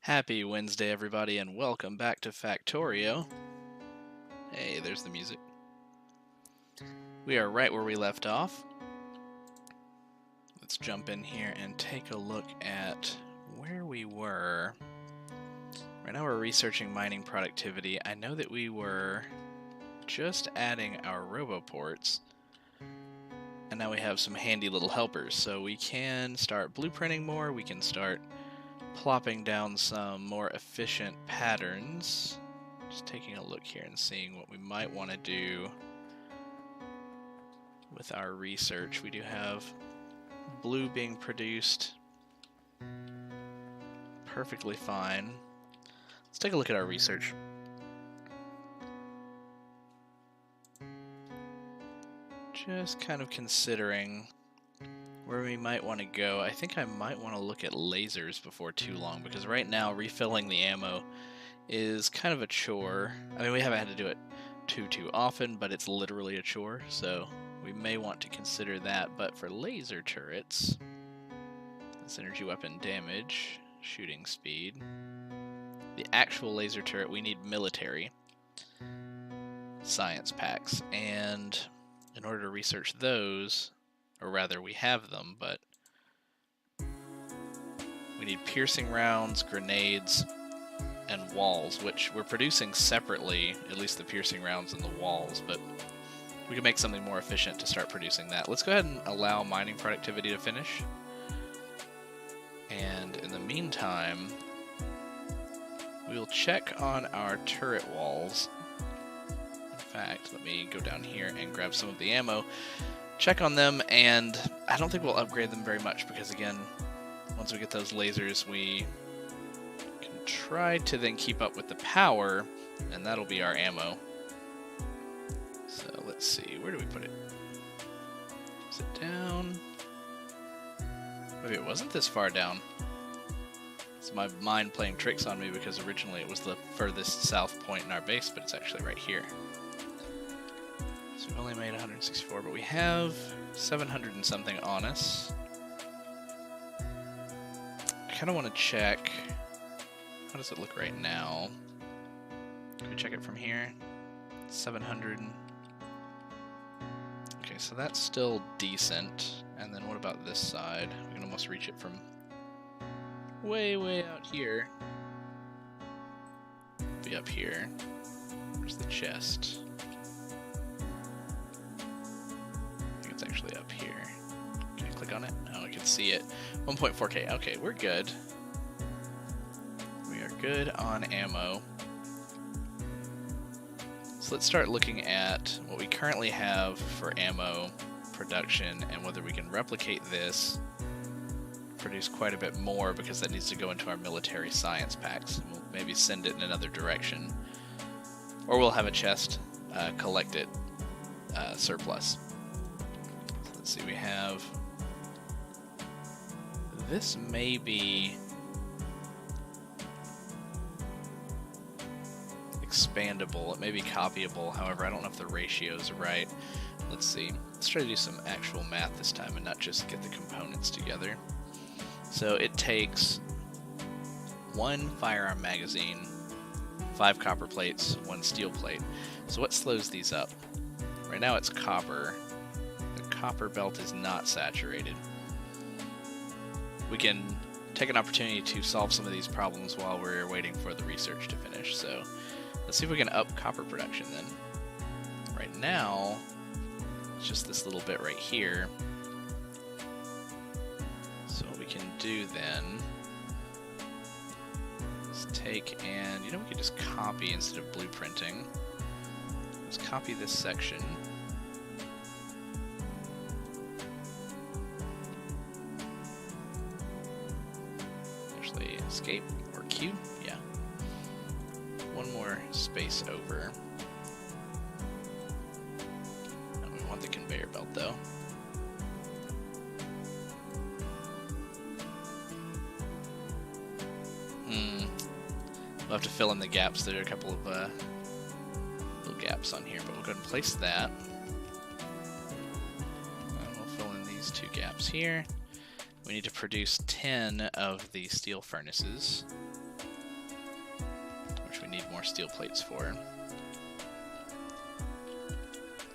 Happy Wednesday, everybody, and welcome back to Factorio. Hey, there's the music. We are right where we left off. Let's jump in here and take a look at where we were. Right now we're researching mining productivity. I know that we were just adding our roboports, and now we have some handy little helpers, so we can start blueprinting more, we can start plopping down some more efficient patterns. Just taking a look here and seeing what we might want to do with our research. We do have blue being produced perfectly fine. Let's take a look at our research. Just kind of considering where we might want to go. I think I might want to look at lasers before too long, because right now refilling the ammo is kind of a chore. I mean, we haven't had to do it too often, but it's literally a chore, so we may want to consider that. But for laser turrets, this energy weapon damage, shooting speed, the actual laser turret, we need military science packs, and in order to research those, or rather we have them, but we need piercing rounds, grenades, and walls, which we're producing separately, at least the piercing rounds and the walls, but we can make something more efficient to start producing that. Let's go ahead and allow mining productivity to finish. And in the meantime, we'll check on our turret walls. In fact, let me go down here and grab some of the ammo, check on them, and I don't think we'll upgrade them very much because, again, once we get those lasers, we can try to then keep up with the power, and that'll be our ammo. So let's see, where do we put it? Is it down? Maybe it wasn't this far down. It's my mind playing tricks on me because originally it was the furthest south point in our base, but it's actually right here. So we've only made 164, but we have 700 and something on us. I kind of want to check, how does it look right now? Can we check it from here? 700. Okay, so that's still decent. And then what about this side? We can almost reach it from way out here. Be up here. Where's the chest? It's actually up here. Can I click on it? Oh, I can see it. 1.4K. Okay, we're good. We are good on ammo. So let's start looking at what we currently have for ammo production and whether we can replicate this, produce quite a bit more, because that needs to go into our military science packs. We'll maybe send it in another direction. Or we'll have a chest collect it surplus. Let's see, we have, this may be expandable, it may be copyable, however I don't know if the ratios are right. Let's see, let's try to do some actual math this time and not just get the components together. So it takes 1 firearm magazine, 5 copper plates, 1 steel plate. So what slows these up? Right now it's copper. Copper belt is not saturated. We can take an opportunity to solve some of these problems while we're waiting for the research to finish. So let's see if we can up copper production then. Right now, it's just this little bit right here. So what we can do then is take and, we can just copy instead of blueprinting. Let's copy this section. Escape or Q, yeah. One more space over. And we want the conveyor belt though. We'll have to fill in the gaps. There are a couple of little gaps on here, but we'll go ahead and place that. And we'll fill in these 2 gaps here. We need to produce 10 of the steel furnaces. more steel plates for.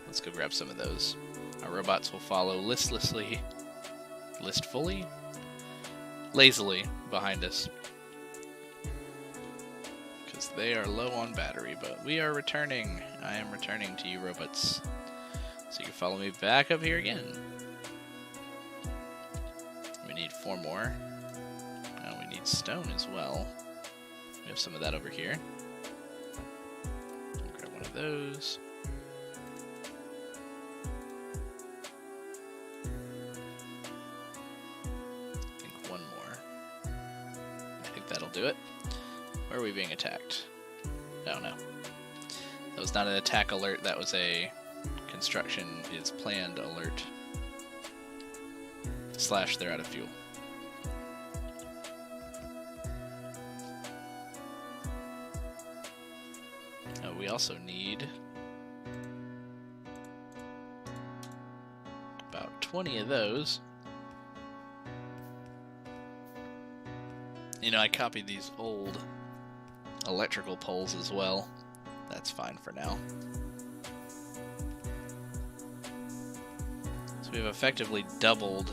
Let's go grab some of those. Our robots will follow listlessly, lazily behind us. Because they are low on battery, but we are returning. I am returning to you, robots. So you can follow me back up here again. We need 4 more. And we need stone as well. We have some of that over here. I'll grab one of those. I think one more. I think that'll do it. Where are we being attacked? Oh no. That was not an attack alert, that was a construction is planned alert. / they're out of fuel. Oh, we also need about 20 of those. You know, I copied these old electrical poles as well. That's fine for now. So we've effectively doubled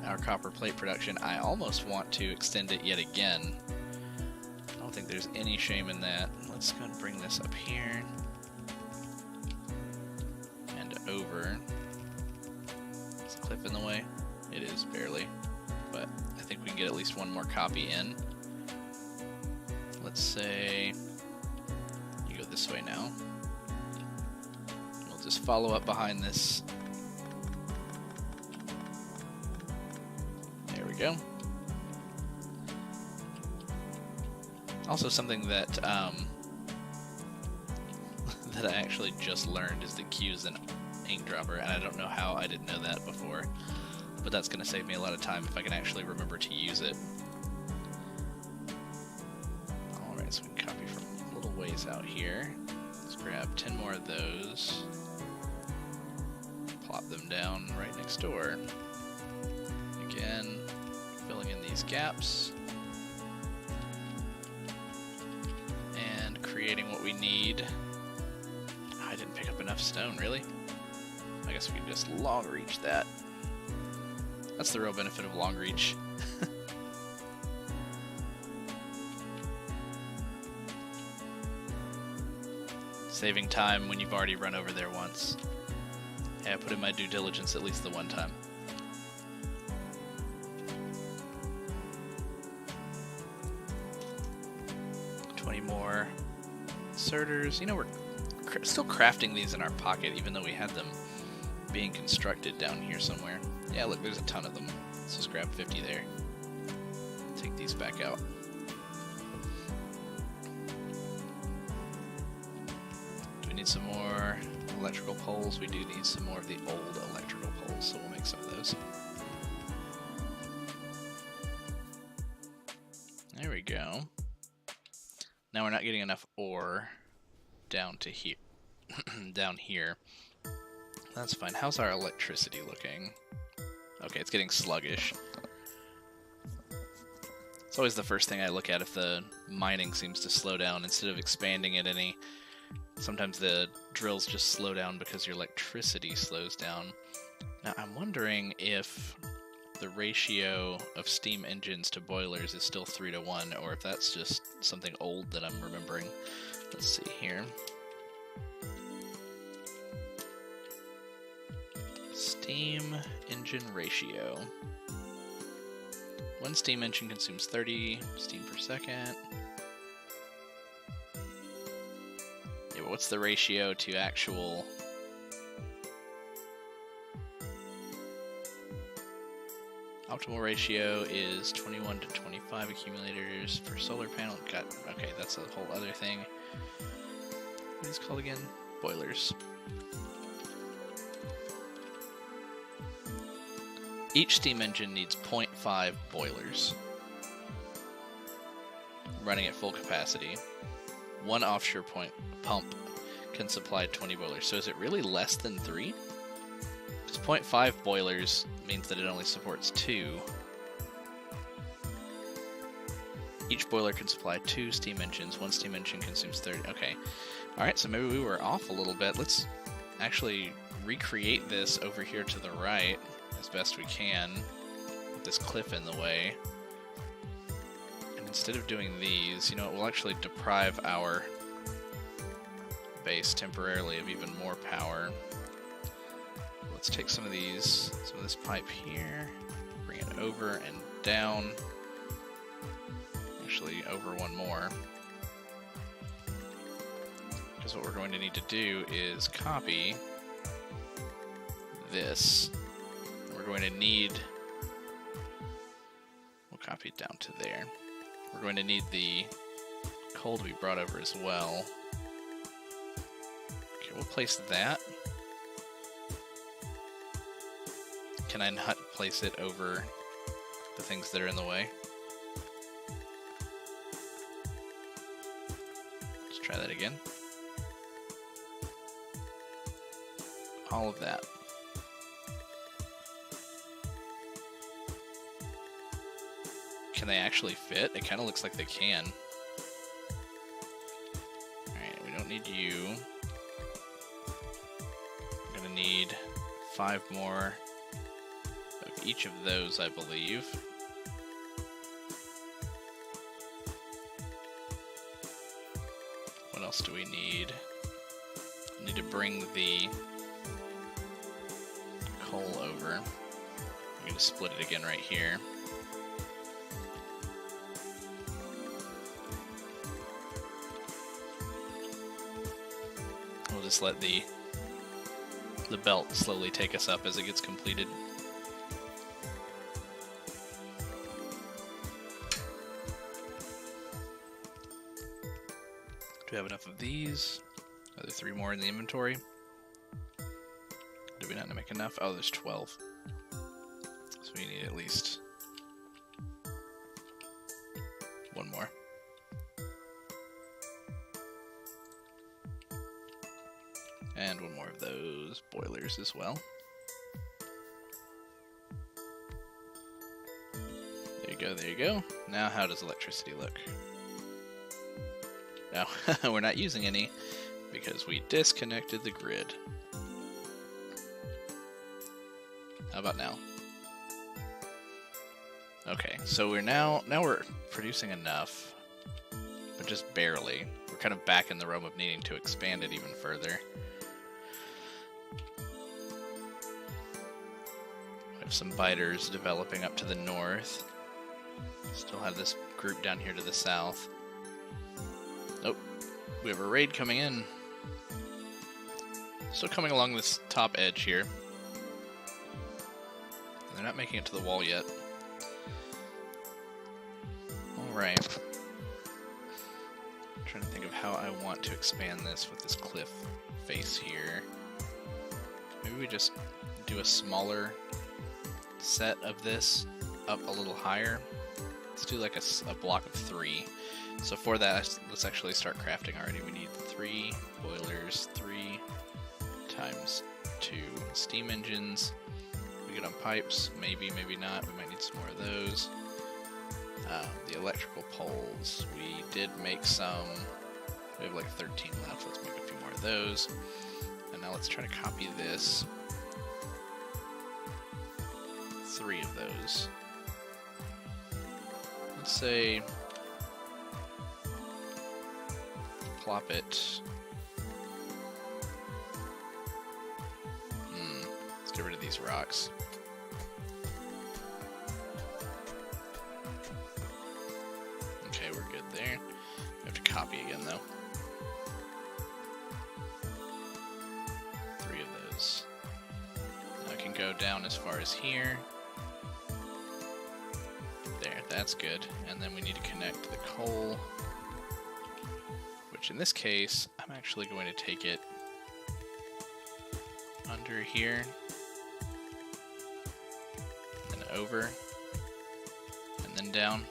our copper plate production. I almost want to extend it yet again. I don't think there's any shame in that. Let's go and bring this up here and over. Is the cliff in the way? It is, barely. But I think we can get at least one more copy in. Let's say you go this way now. We'll just follow up behind this. There we go. Also, something that that I actually just learned is that Q is an ink dropper, and I don't know how I didn't know that before, but that's going to save me a lot of time if I can actually remember to use it. Alright, so we can copy from a little ways out here. Let's grab 10 more of those. Plop them down right next door. Again, filling in these gaps. And creating what we need. I didn't pick up enough stone, really? I guess we can just long reach that. That's the real benefit of long reach. Saving time when you've already run over there once. Hey, I put in my due diligence at least the one time. More inserters. You know, we're still crafting these in our pocket, even though we had them being constructed down here somewhere. Yeah, look, there's a ton of them. Let's just grab 50 there. Take these back out. Do we need some more electrical poles? We do need some more of the old electrical poles, so we'll make some of those. There we go. Now we're not getting enough ore down to here. Down here. That's fine. How's our electricity looking? Okay, it's getting sluggish. It's always the first thing I look at if the mining seems to slow down. Instead of expanding it any, sometimes the drills just slow down because your electricity slows down. Now I'm wondering if the ratio of steam engines to boilers is still 3:1, or if that's just something old that I'm remembering. Let's see here. Steam engine ratio. One steam engine consumes 30 steam per second. Yeah, but what's the ratio to actual... Optimal ratio is 21 to 25 accumulators per solar panel. Okay, that's a whole other thing. What is it called again? Boilers. Each steam engine needs 0.5 boilers. Running at full capacity. One offshore pump can supply 20 boilers. So is it really less than 3? Because 0.5 boilers means that it only supports 2. Each boiler can supply 2 steam engines. 1 steam engine consumes 30. Okay. Alright, so maybe we were off a little bit. Let's actually recreate this over here to the right as best we can with this cliff in the way. And instead of doing these, you know, it will actually deprive our base temporarily of even more power. Let's take some of this pipe here, bring it over and down. Actually, over one more. Because what we're going to need to do is copy this. We're going to need, we'll copy it down to there. We're going to need the coal to be brought over as well. Okay, we'll place that. Can I not place it over the things that are in the way? Let's try that again. All of that. Can they actually fit? It kind of looks like they can. Alright, we don't need you. I'm gonna need 5 more of each of those, I believe. What else do we need? We need to bring the coal over. I'm going to split it again right here. We'll just let the belt slowly take us up as it gets completed. Do we have enough of these? Are there 3 more in the inventory? Did we not make enough? Oh, there's 12. So we need at least 1 more. And 1 more of those boilers as well. There you go, there you go. Now how does electricity look? No, we're not using any because we disconnected the grid. How about now? Okay, so we're producing enough, but just barely. We're kind of back in the realm of needing to expand it even further. We have some biters developing up to the north. Still have this group down here to the south. Nope, we have a raid coming in. Still coming along this top edge here. They're not making it to the wall yet. Alright. I'm trying to think of how I want to expand this with this cliff face here. Maybe we just do a smaller set of this up a little higher. Let's do like a block of 3. So for that, let's actually start crafting already. We need 3 boilers, 3 times 2 steam engines. We get on pipes, maybe, maybe not. We might need some more of those. The electrical poles, we did make some. We have like 13 left. Let's make a few more of those. And now let's try to copy this. 3 of those. Let's say plop it. Let's get rid of these rocks. Okay, we're good there. We have to copy again though. 3 of those. Now I can go down as far as here. There, that's good. And then we need to connect the coal, which in this case, I'm actually going to take it under here and over and then down.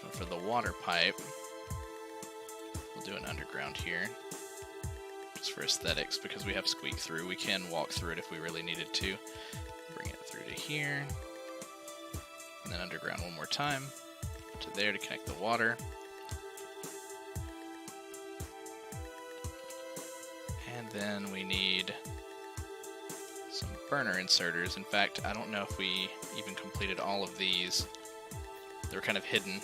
And for the water pipe, we'll do an underground here just for aesthetics because we have squeak through. We can walk through it if we really needed to. Bring it through to here. And then underground one more time to there to connect the water. And then we need some burner inserters. In fact, I don't know if we even completed all of these. They were kind of hidden.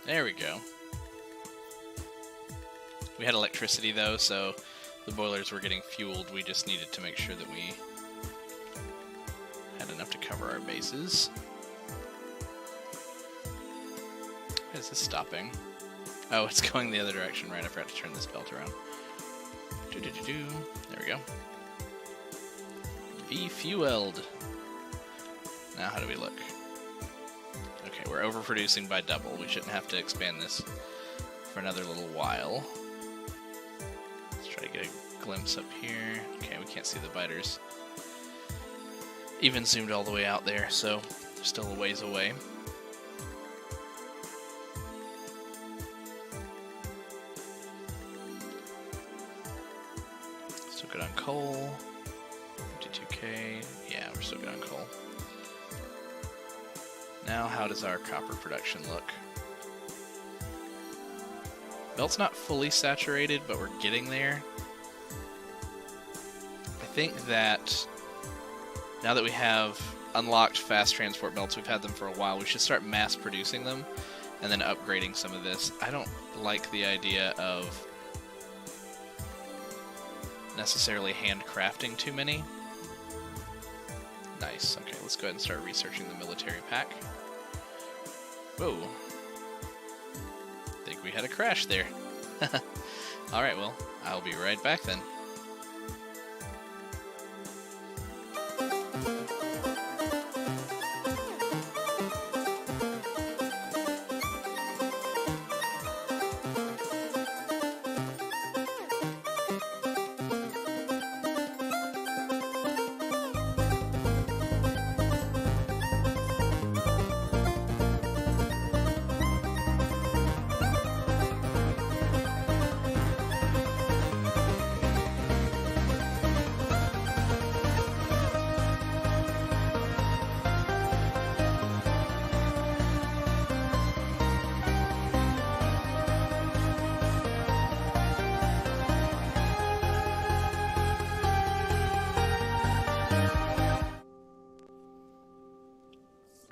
There we go. We had electricity though, so the boilers were getting fueled. We just needed to make sure that we had enough to cover our bases. Why is this stopping? Oh, it's going the other direction, right? I forgot to turn this belt around. There we go. Be-fueled. Now how do we look? Okay, we're overproducing by double. We shouldn't have to expand this for another little while. Let's try to get a glimpse up here. Okay, we can't see the biters. Even zoomed all the way out there, so still a ways away. Still good on coal. 52k. Yeah, we're still good on coal. Now, how does our copper production look? Belt's not fully saturated, but we're getting there. I think that now that we have unlocked fast transport belts, we've had them for a while, we should start mass producing them and then upgrading some of this. I don't like the idea of necessarily handcrafting too many. Nice. Okay, let's go ahead and start researching the military pack. Whoa. Think we had a crash there. Alright, well, I'll be right back then.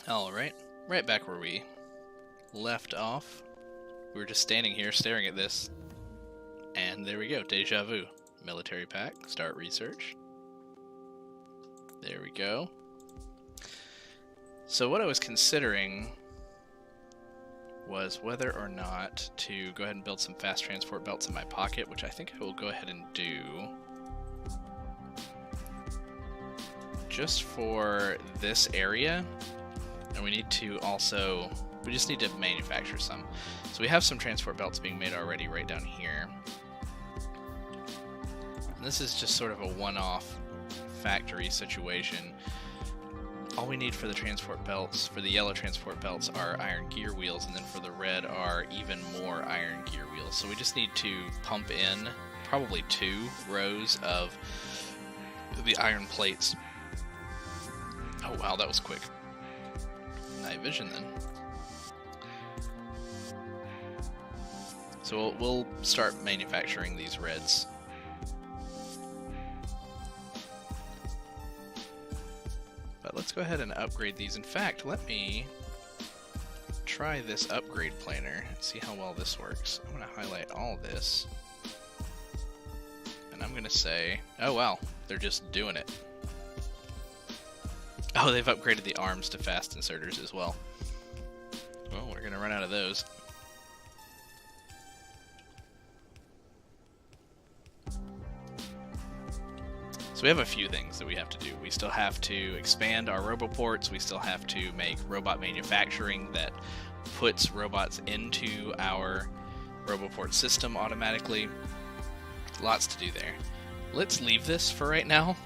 Alright, right back where we left off. We were just standing here staring at this, and there we go, deja vu. Military pack, start research. There we go. So what I was considering was whether or not to go ahead and build some fast transport belts in my pocket, which I think I will go ahead and do. Just for this area. And we need to also, we just need to manufacture some. So we have some transport belts being made already right down here. And this is just sort of a one-off factory situation. All we need for the transport belts, for the yellow transport belts, are iron gear wheels, and then for the red are even more iron gear wheels. So we just need to pump in probably 2 rows of the iron plates. Oh wow, that was quick. Night vision then. So we'll start manufacturing these reds. But let's go ahead and upgrade these. In fact, let me try this upgrade planner and see how well this works. I'm going to highlight all this. And I'm going to say, oh wow, they're just doing it. Oh, they've upgraded the arms to fast inserters as well. Well, we're going to run out of those. So we have a few things that we have to do. We still have to expand our roboports. We still have to make robot manufacturing that puts robots into our roboport system automatically. Lots to do there. Let's leave this for right now.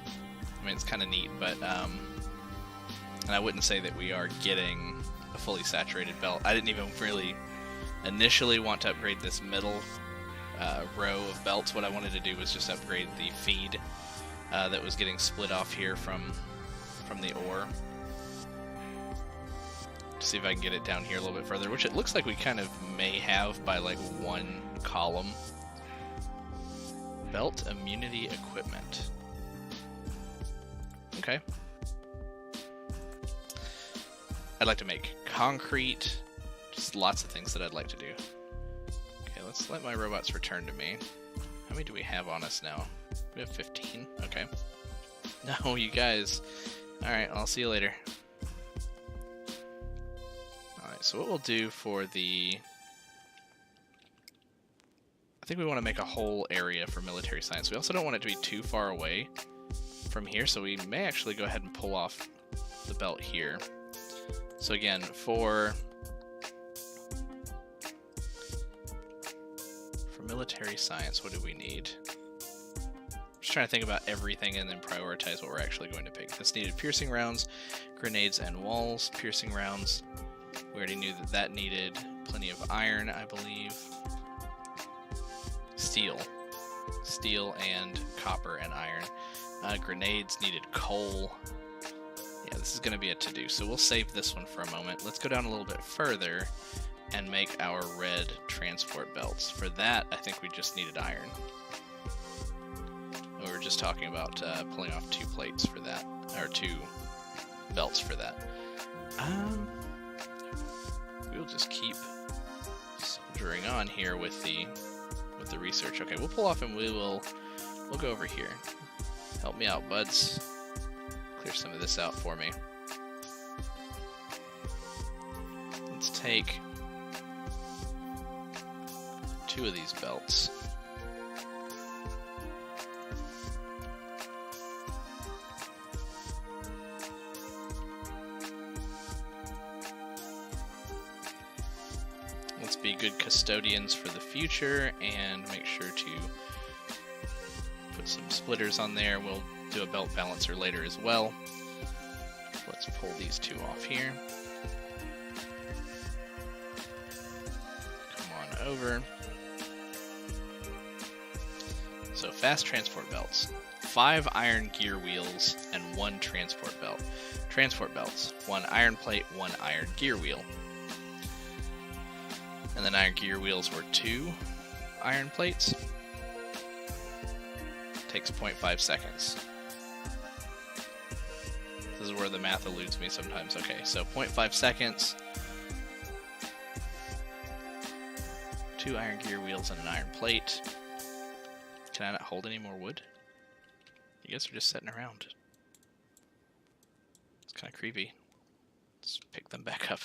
I mean, it's kind of neat, but and I wouldn't say that we are getting a fully saturated belt. I didn't even really initially want to upgrade this middle row of belts. What I wanted to do was just upgrade the feed that was getting split off here from the ore. to see if I can get it down here a little bit further, which it looks like we kind of may have by like one column. Belt immunity equipment. Okay. I'd like to make concrete. Just lots of things that I'd like to do. Okay, let's let my robots return to me. How many do we have on us now? We have 15. Okay. No, you guys. Alright, I'll see you later. Alright, so what we'll do for the... I think we want to make a whole area for military science. We also don't want it to be too far away from here, so we may actually go ahead and pull off the belt here. So again, for military science, what do we need? I'm just trying to think about everything and then prioritize what we're actually going to pick. This needed piercing rounds, grenades, and walls. Piercing rounds, we already knew that that needed plenty of iron, I believe. Steel and copper and iron. Grenades needed coal. Yeah, this is going to be a to-do, so we'll save this one for a moment. Let's go down a little bit further and make our red transport belts. For that, I think we just needed iron. We were just talking about pulling off 2 plates for that, or 2 belts for that. We'll just keep soldiering on here with the research. Okay, we'll pull off and we'll go over here. Help me out, buds. Clear some of this out for me. Let's take 2 of these belts. Let's be good custodians for the future and make sure to put some splitters on there. We'll do a belt balancer later as well. Let's pull these 2 off here. Come on over. So fast transport belts. 5 iron gear wheels and 1 transport belt. Transport belts. 1 iron plate, 1 iron gear wheel. And then iron gear wheels were 2 iron plates. Takes 0.5 seconds. This is where the math eludes me sometimes. Okay, so 0.5 seconds. 2 iron gear wheels and an iron plate. Can I not hold any more wood? You guys are just sitting around. It's kind of creepy. Let's pick them back up.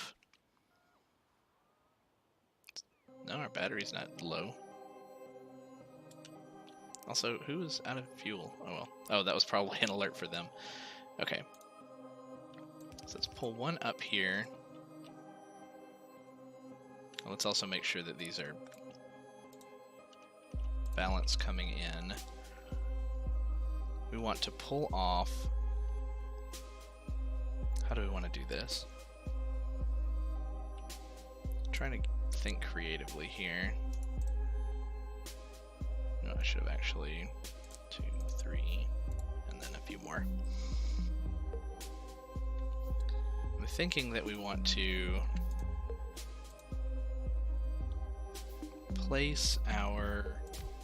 No, our battery's not low. Also, who is out of fuel? Oh well. Oh, that was probably an alert for them. Okay. So let's pull 1 up here. Let's also make sure that these are balanced coming in. We want to pull off... How do we want to do this? I'm trying to think creatively here. No, I should have actually 2, 3, and then a few more. I'm thinking that we want to place our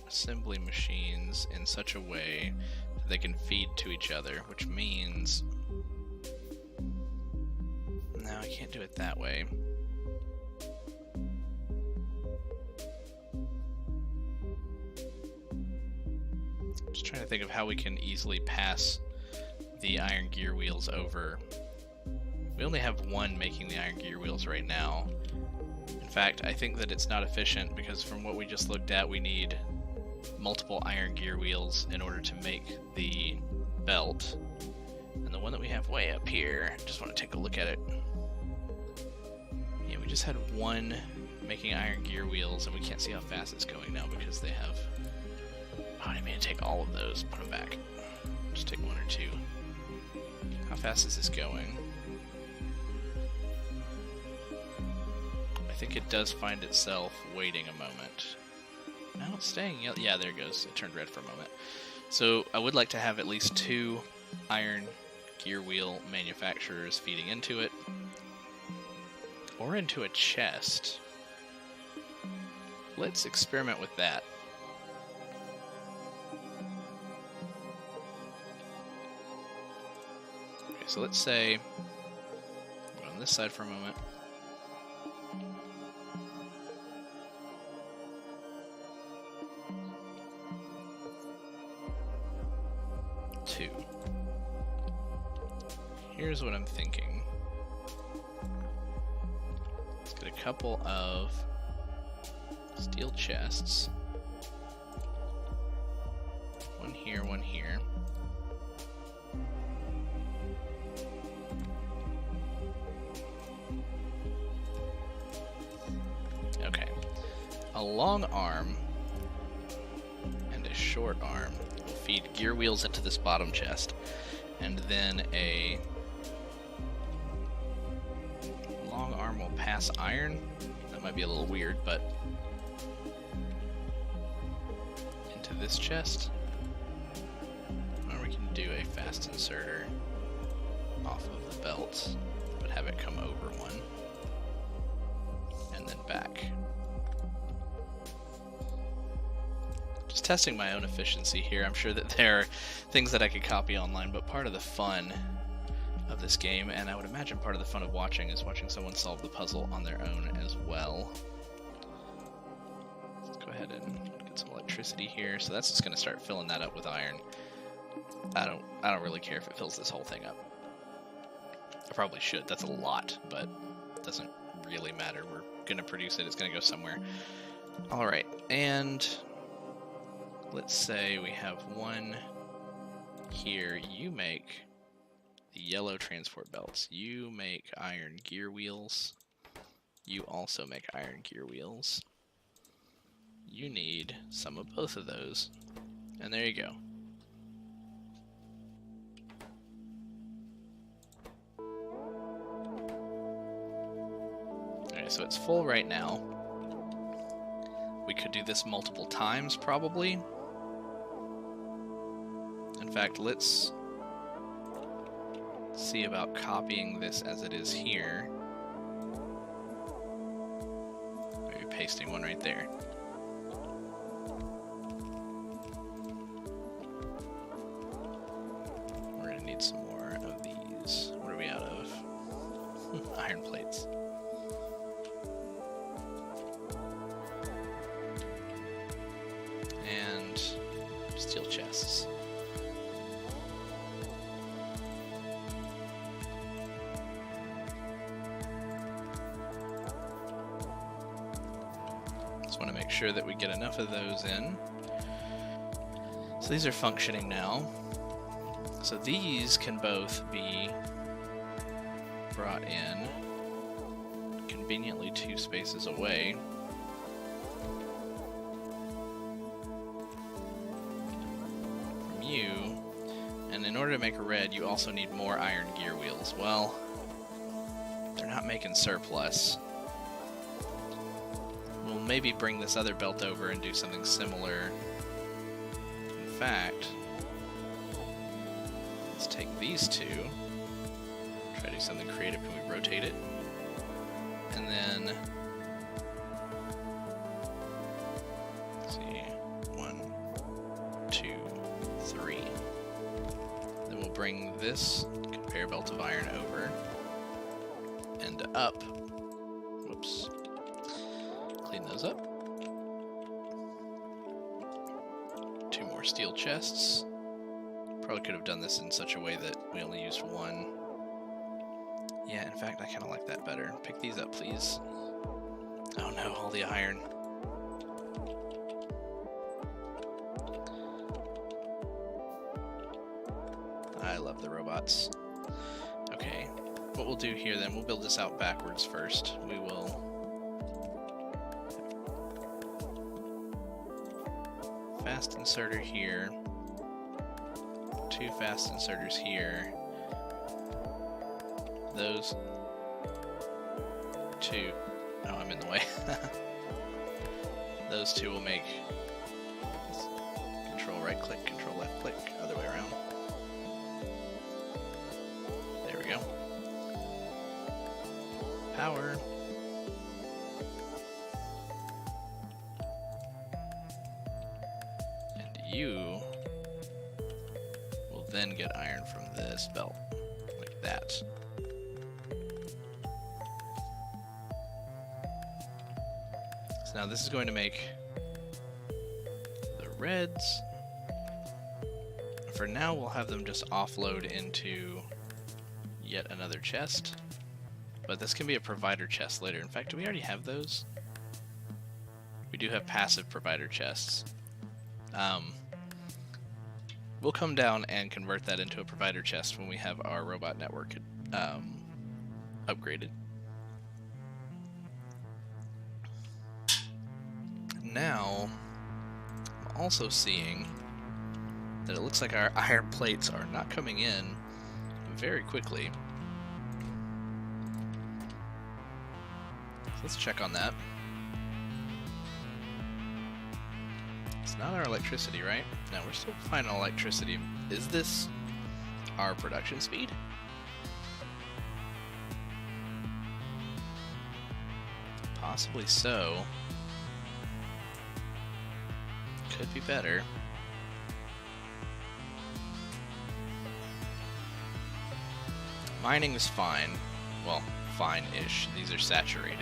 assembly machines in such a way that they can feed to each other, which means... No, I can't do it that way. Just trying to think of how we can easily pass the iron gear wheels over. We only have 1 making the iron gear wheels right now. In fact, I think that it's not efficient because from what we just looked at, we need multiple iron gear wheels in order to make the belt. And the one that we have way up here, just want to take a look at it. Yeah, we just had 1 making iron gear wheels, and we can't see how fast it's going now because they have... Oh, I didn't mean to take all of those. Put them back. Just take 1 or 2. How fast is this going? I think it does find itself waiting a moment. Now it's staying yellow. Yeah, there it goes. It turned red for a moment. So I would like to have at least 2 iron gear wheel manufacturers feeding into it. Or into a chest. Let's experiment with that. Okay, so let's say, go on this side for a moment. Two. Here's what I'm thinking. Let's get a couple of steel chests. One here, one here. Okay. A long arm and a short arm will feed gear wheels into this bottom chest. And then a long arm will pass iron. That might be a little weird, but into this chest. Or we can do a fast inserter off of the belt, but have it come over one. And then back. Just testing my own efficiency here. I'm sure that there are things that I could copy online, but part of the fun of this game, and I would imagine part of the fun of watching, is watching someone solve the puzzle on their own as well. Let's go ahead and get some electricity here. So that's just going to start filling that up with iron. I don't really care if it fills this whole thing up. I probably should. That's a lot, but it doesn't really matter. We're going to produce it. It's going to go somewhere. All right, and let's say we have one here. You make the yellow transport belts. You make iron gear wheels. You also make iron gear wheels. You need some of both of those. And there you go. Okay, so it's full right now. We could do this multiple times, probably. In fact, let's see about copying this as it is here. Maybe pasting one right there. We're gonna need some more of these. What are we out of? Iron plates. And steel chests. Just want to make sure that we get enough of those in. So these are functioning now. So these can both be brought in conveniently 2 spaces away. From you. And in order to make a red, you also need more iron gear wheels. Well, they're not making surplus. We'll maybe bring this other belt over and do something similar. In fact, let's take these two. Try to do something creative. Can we rotate it? And then, let's see, 1, 2, 3. Then we'll bring this conveyor belt of iron over and up. Whoops. Clean those up. 2 more steel chests. Probably could have done this in such a way that we only used 1. Yeah, in fact, I kind of like that better. Pick these up, please. Oh no, all the iron. I love the robots. Okay, what we'll do here then, we'll build this out backwards first. We will fast inserter here, 2 fast inserters here, those 2, oh, I'm in the way. Those 2 will make control right click, control left click, other way around. There we go. Power. then get iron from this belt, like that. So now this is going to make the reds. For now, we'll have them just offload into yet another chest. But this can be a provider chest later. In fact, do we already have those? We do have passive provider chests. We'll come down and convert that into a provider chest when we have our robot network upgraded. Now, I'm also seeing that it looks like our iron plates are not coming in very quickly. So let's check on that. It's not our electricity, right? No, we're still fine on electricity. Is this our production speed? Possibly so. Could be better. Mining is fine. Well, fine-ish. These are saturated.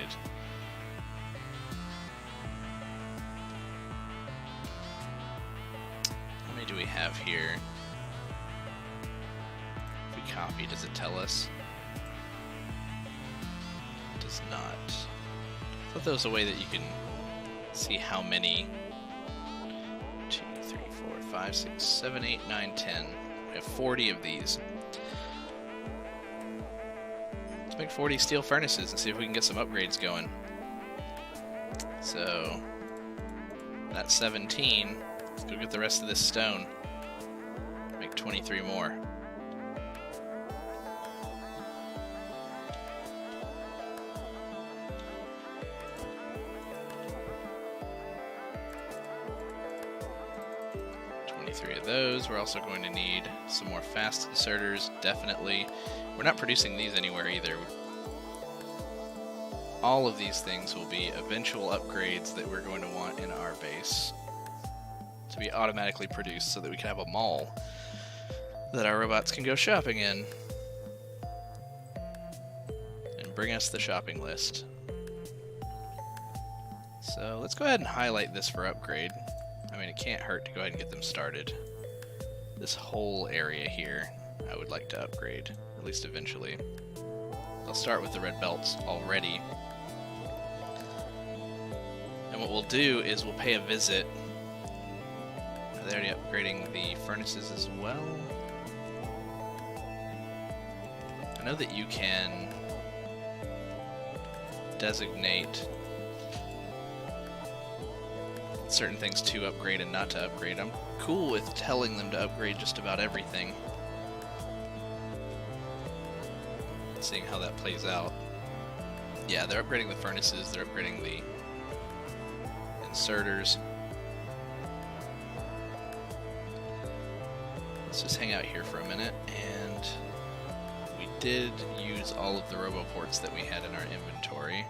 How many do we have here? If we copy, does it tell us? It does not. I thought there was a way that you can see how many. 2, 3, 4, 5, 6, 7, 8, 9, 10. We have 40 of these. Let's make 40 steel furnaces and see if we can get some upgrades going. So, that's 17. Let's go get the rest of this stone. Make 23 more. Of those. We're also going to need some more fast inserters, definitely. We're not producing these anywhere either. All of these things will be eventual upgrades that we're going to want in our base to be automatically produced so that we can have a mall that our robots can go shopping in and bring us the shopping list. So let's go ahead and highlight this for upgrade. I mean, it can't hurt to go ahead and get them started. This whole area here, I would like to upgrade, at least eventually. I'll start with the red belts already. And what we'll do is we'll pay a visit. Are they already upgrading the furnaces as well? I know that you can designate certain things to upgrade and not to upgrade. I'm cool with telling them to upgrade just about everything. Seeing how that plays out. Yeah, they're upgrading the furnaces, they're upgrading the inserters. Let's just hang out here for a minute, and we did use all of the roboports that we had in our inventory.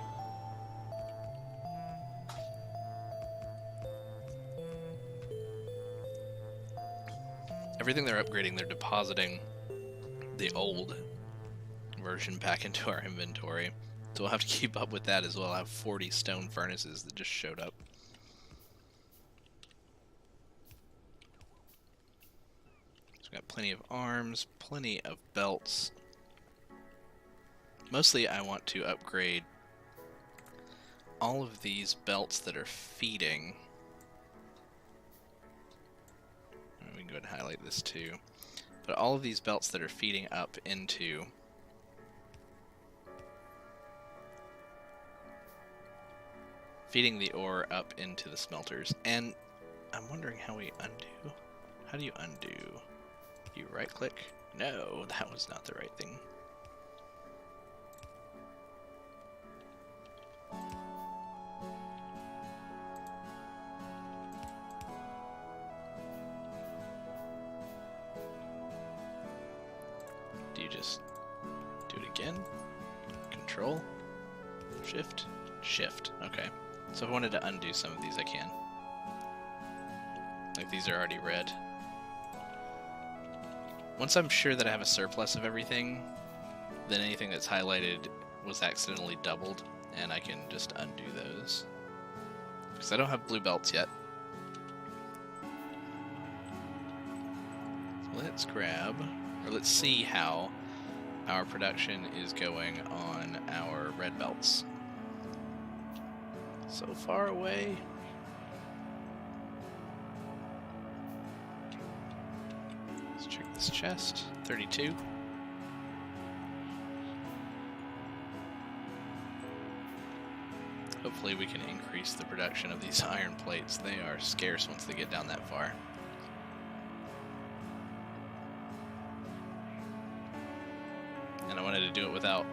Everything they're upgrading, they're depositing the old version back into our inventory. So we'll have to keep up with that as well. I have 40 stone furnaces that just showed up. So we've got plenty of arms, plenty of belts. Mostly I want to upgrade all of these belts that are feeding. We can go ahead and highlight this too. But all of these belts that are feeding up into feeding the ore up into the smelters. And I'm wondering how we undo. How do you undo? You right click? No, that was not the right thing. Do you just do it again? Control? Shift? Shift. Okay. So if I wanted to undo some of these, I can. Like these are already red. Once I'm sure that I have a surplus of everything, then anything that's highlighted was accidentally doubled, and I can just undo those. Because I don't have blue belts yet. So let's grab, or let's see how our production is going on our red belts. So far away. Let's check this chest. 32. Hopefully we can increase the production of these iron plates. They are scarce once they get down that far. And I wanted to do it without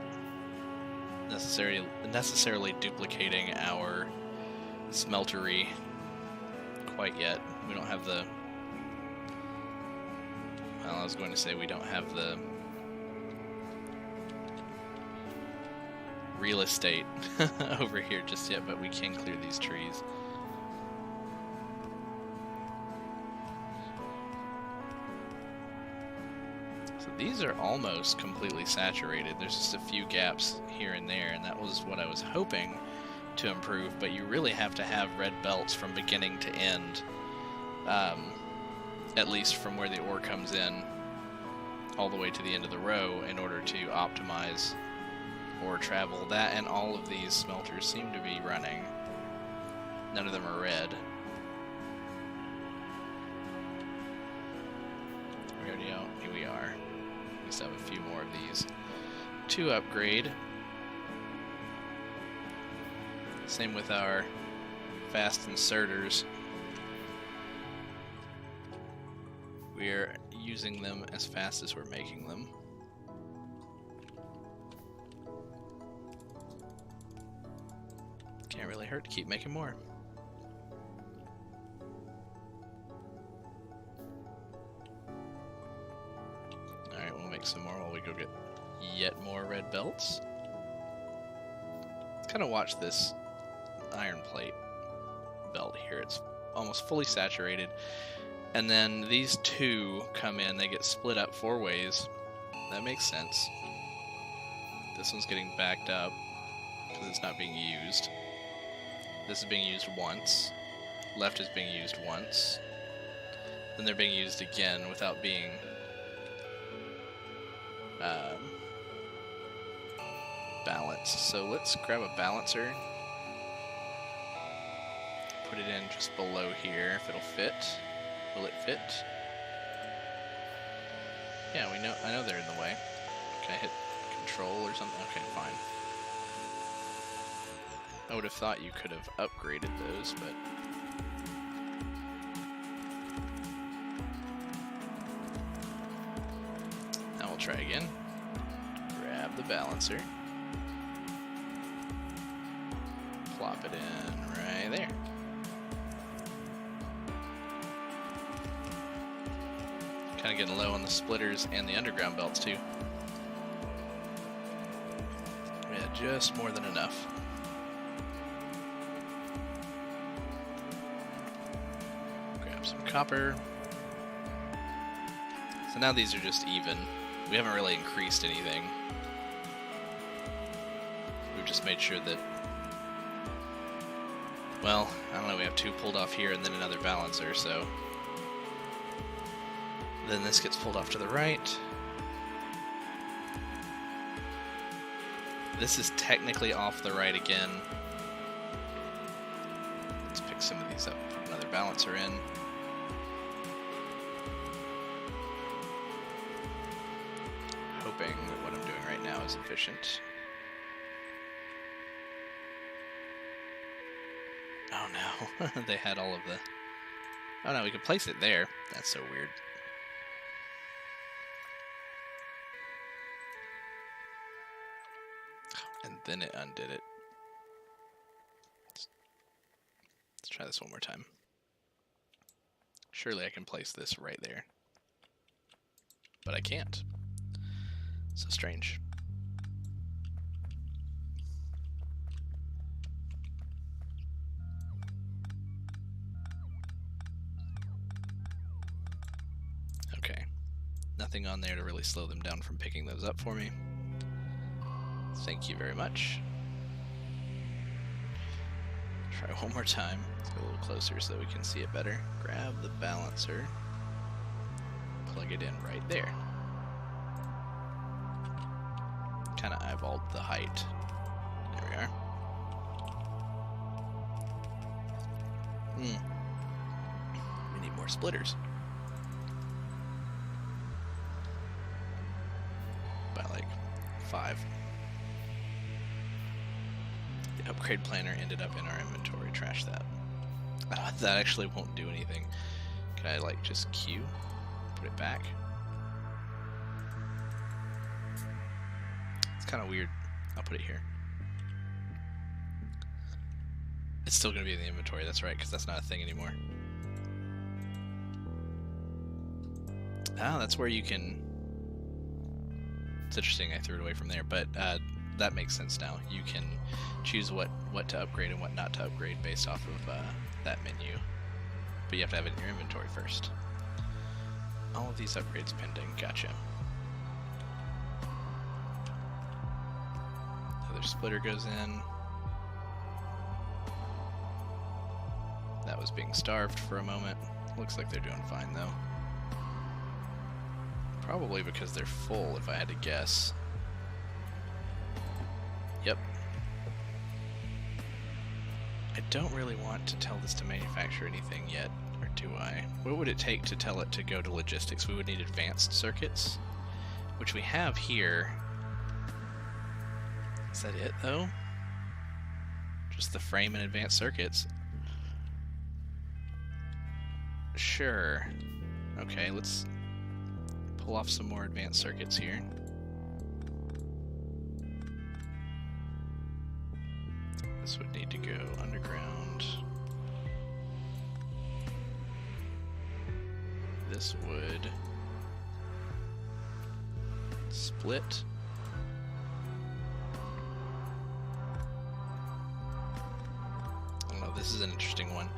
necessarily duplicating our smeltery quite yet. We don't have the... Well, I was going to say we don't have the real estate over here just yet, but we can clear these trees. So these are almost completely saturated. There's just a few gaps here and there, and that was what I was hoping to improve, but you really have to have red belts from beginning to end, at least from where the ore comes in all the way to the end of the row in order to optimize ore travel. That and all of these smelters seem to be running. None of them are red. We already out. Here we are. We still have a few more of these to upgrade. Same with our fast inserters. We're using them as fast as we're making them. Can't really hurt to keep making more. Alright, we'll make some more while we go get yet more red belts. Let's kind of watch this iron plate belt here. It's almost fully saturated. And then these two come in, they get split up 4 ways. That makes sense. This one's getting backed up because it's not being used. This is being used once. Left is being used once. Then they're being used again without being balanced. So let's grab a balancer. Put it in just below here if it'll fit. Will it fit? Yeah, I know they're in the way. Can I hit control or something? Okay, fine. I would have thought you could have upgraded those, but... Now we'll try again. Grab the balancer. Plop it in right there. Kind of getting low on the splitters and the underground belts too. Yeah, just more than enough. Grab some copper. So now these are just even. We haven't really increased anything. We've just made sure that, well, I don't know, we have 2 pulled off here and then another balancer, so then this gets pulled off to the right. This is technically off the right again. Let's pick some of these up, put another balancer in. Hoping that what I'm doing right now is efficient. Oh no, they had all of the... Oh no, we could place it there. That's so weird. And then it undid it. Let's try this one more time. Surely I can place this right there. But I can't. So strange. Okay. nothing on there to really slow them down from picking those up for me. Thank you very much. Try one more time. Let's go a little closer so that we can see it better. Grab the balancer. Plug it in right there. Kind of eyeballed the height. There we are. We need more splitters. By like 5. The upgrade planner ended up in our inventory. Trash that. That actually won't do anything. Can I like just Q? Put it back? It's kind of weird. I'll put it here. It's still going to be in the inventory, that's right, because that's not a thing anymore. Ah, that's where you can... It's interesting I threw it away from there, but that makes sense now. You can choose what to upgrade and what not to upgrade based off of that menu. But you have to have it in your inventory first. All of these upgrades pending, gotcha. Another splitter goes in. That was being starved for a moment. Looks like they're doing fine though. Probably because they're full, if I had to guess. Yep. I don't really want to tell this to manufacture anything yet, or do I? What would it take to tell it to go to logistics? We would need advanced circuits, which we have here. Is that it though? Just the frame and advanced circuits. Sure. Okay, let's pull off some more advanced circuits here. This would need to go underground. This would split. I don't know, this is an interesting one.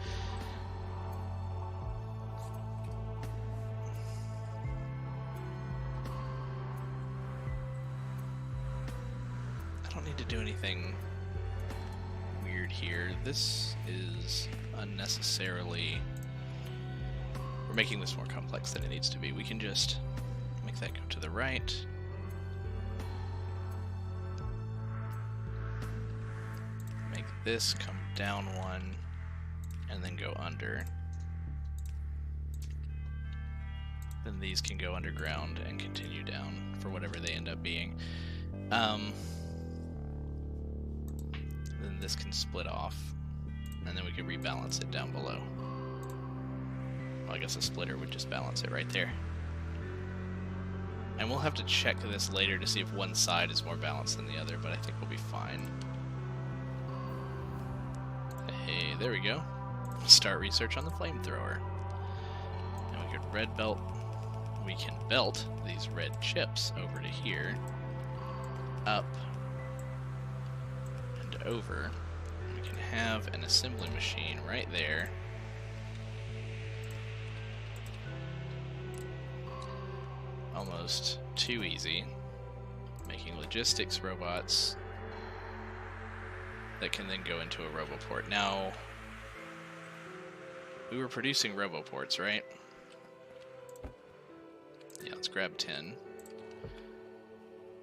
I don't need to do anything weird here. This is unnecessarily... We're making this more complex than it needs to be. We can just make that go to the right. Make this come down one, and then go under. Then these can go underground and continue down for whatever they end up being. Then this can split off, and then we can rebalance it down below. Well, I guess a splitter would just balance it right there. And we'll have to check this later to see if one side is more balanced than the other, but I think we'll be fine. Hey, there we go. Start research on the flamethrower. And we could red belt. We can belt these red chips over to here, up, and over. We can have an assembly machine right there. Almost too easy. Making logistics robots that can then go into a roboport. Now, we were producing roboports, right? Yeah, let's grab 10.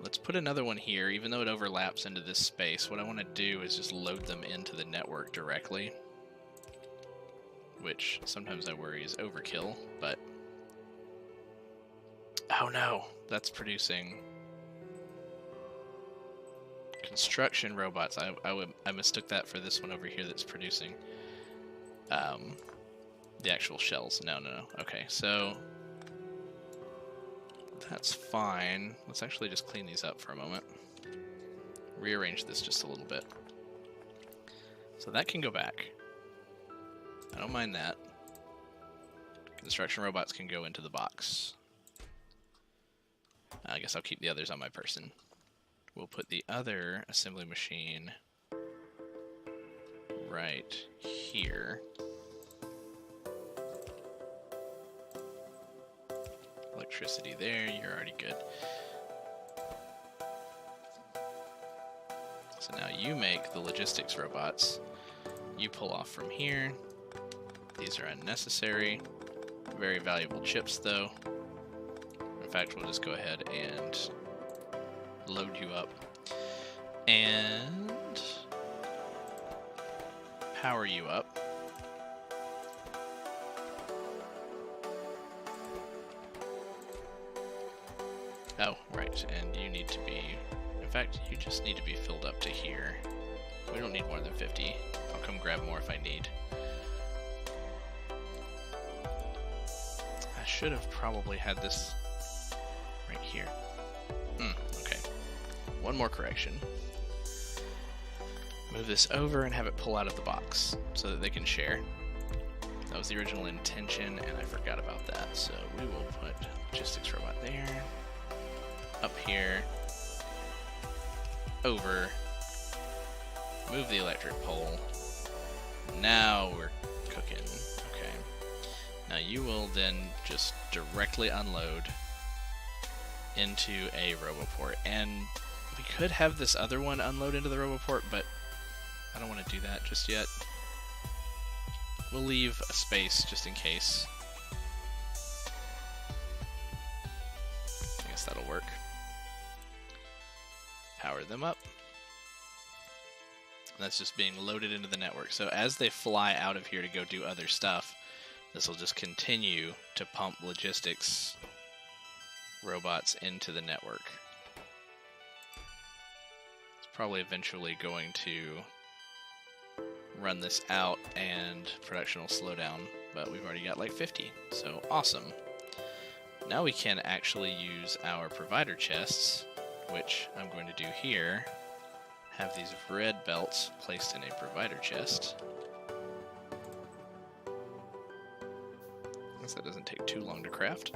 Let's put another one here, even though it overlaps into this space. What I want to do is just load them into the network directly, which sometimes I worry is overkill, but... Oh no, that's producing construction robots. I mistook that for this one over here that's producing the actual shells. No. Okay, so that's fine. Let's actually just clean these up for a moment. Rearrange this just a little bit. So that can go back. I don't mind that. Construction robots can go into the box. I guess I'll keep the others on my person. We'll put the other assembly machine right here. electricity there. You're already good. So now you make the logistics robots. You pull off from here. These are unnecessary. Very valuable chips, though. In fact, we'll just go ahead and load you up. And power you up. Oh, right, and you need to be... In fact, you just need to be filled up to here. We don't need more than 50. I'll come grab more if I need. I should have probably had this right here. Okay. One more correction. Move this over and have it pull out of the box so that they can share. That was the original intention, and I forgot about that. So we will put logistics robot there. Up here. Over. Move the electric pole. Now we're cooking. Okay. Now you will then just directly unload into a roboport. And we could have this other one unload into the roboport, but I don't want to do that just yet. We'll leave a space just in case. I guess that'll work. Power them up. And that's just being loaded into the network. So as they fly out of here to go do other stuff, this will just continue to pump logistics robots into the network. It's probably eventually going to run this out and production will slow down, but we've already got like 50, so awesome. Now we can actually use our provider chests, which I'm going to do here. Have these red belts placed in a provider chest. I guess that doesn't take too long to craft.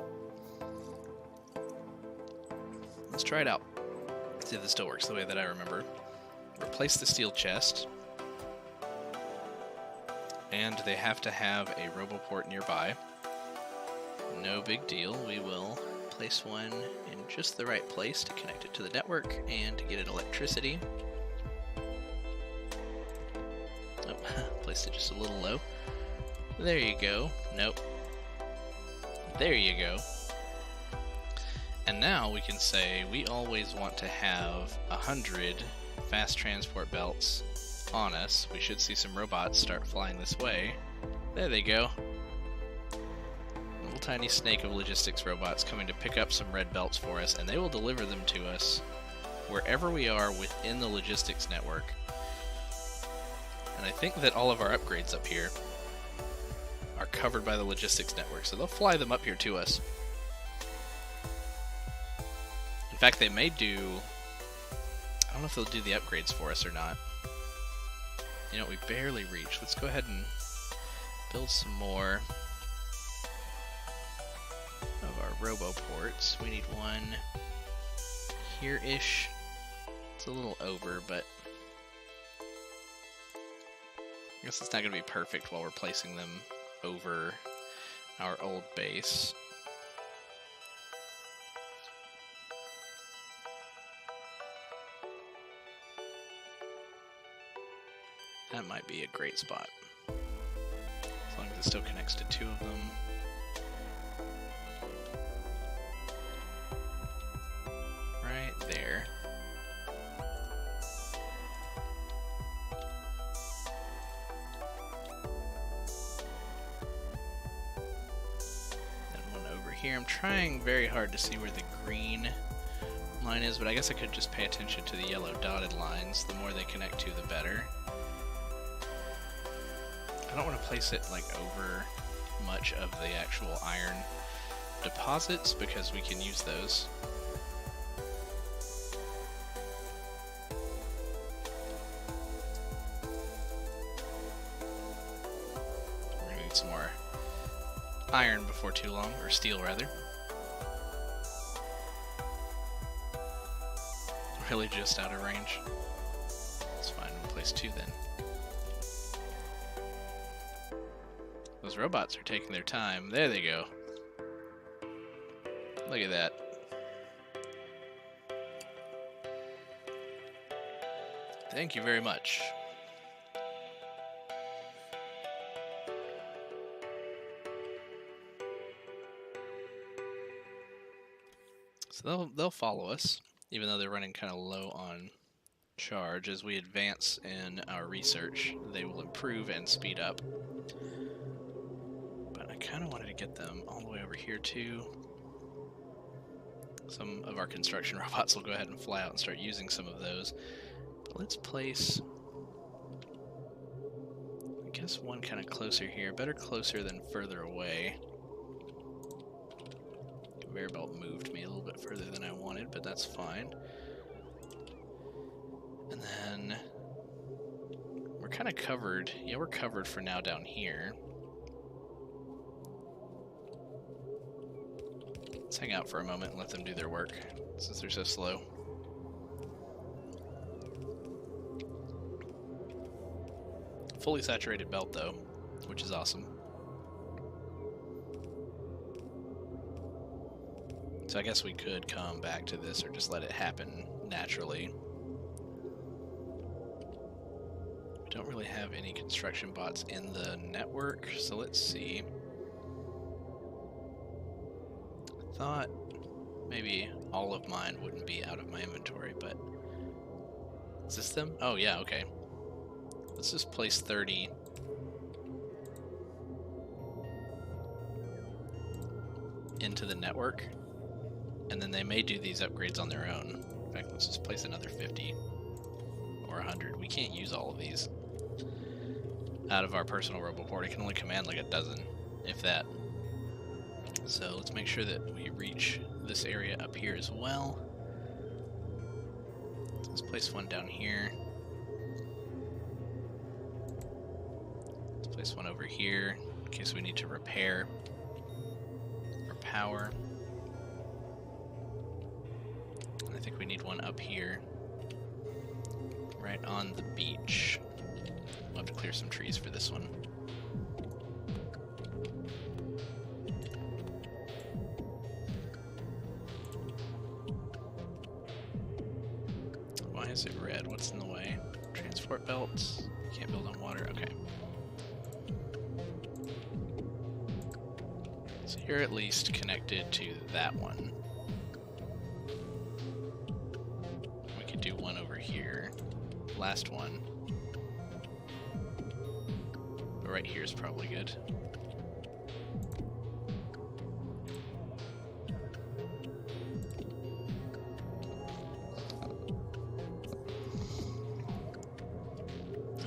Let's try it out. See if this still works the way that I remember. Replace the steel chest. And they have to have a roboport nearby. No big deal. We will place one in just the right place to connect it to the network and to get it electricity. Oh, placed it just a little low. There you go. Nope. There you go. And now we can say we always want to have 100 fast transport belts on us. We should see some robots start flying this way. There they go. A little tiny snake of logistics robots coming to pick up some red belts for us, and they will deliver them to us wherever we are within the logistics network. And I think that all of our upgrades up here are covered by the logistics network, so they'll fly them up here to us. In fact, they may do... I don't know if they'll do the upgrades for us or not. You know, we barely reach. Let's go ahead and build some more of our roboports. We need one here-ish. It's a little over, but I guess it's not going to be perfect while we're placing them over our old base. That might be a great spot. As long as it still connects to two of them. Right there. And one over here. I'm trying very hard to see where the green line is, but I guess I could just pay attention to the yellow dotted lines. The more they connect to, the better. I don't want to place it like over much of the actual iron deposits because we can use those. We're going to need some more iron before too long, or steel rather. Really just out of range. It's fine, we'll place two then. Those robots are taking their time. There they go. Look at that. Thank you very much. So they'll follow us, even though they're running kind of low on charge. As we advance in our research, they will improve and speed up. But I kind of wanted to get them all the way over here too. Some of our construction robots will go ahead and fly out and start using some of those. But let's place, I guess, one kind of closer here. Better closer than further away. Conveyor belt moved me a little bit further than I wanted, but that's fine. And then we're kind of covered. Yeah, we're covered for now down here. Let's hang out for a moment and let them do their work, since they're so slow. Fully saturated belt, though, which is awesome. So I guess we could come back to this or just let it happen naturally. We don't really have any construction bots in the network, so let's see. Thought maybe all of mine wouldn't be out of my inventory, but is this them? Oh yeah, okay. Let's just place 30 into the network, and then they may do these upgrades on their own. In fact, let's just place another 50 or 100. We can't use all of these out of our personal roboport. It can only command like a dozen, if that. So let's make sure that we reach this area up here as well. Let's place one down here. Let's place one over here in case we need to repair or power. And I think we need one up here, right on the beach. We'll have to clear some trees for this one. Why is it red? What's in the way? Transport belts. Can't build on water. Okay. So you're at least connected to that one. We could do one over here. Last one. But right here is probably good.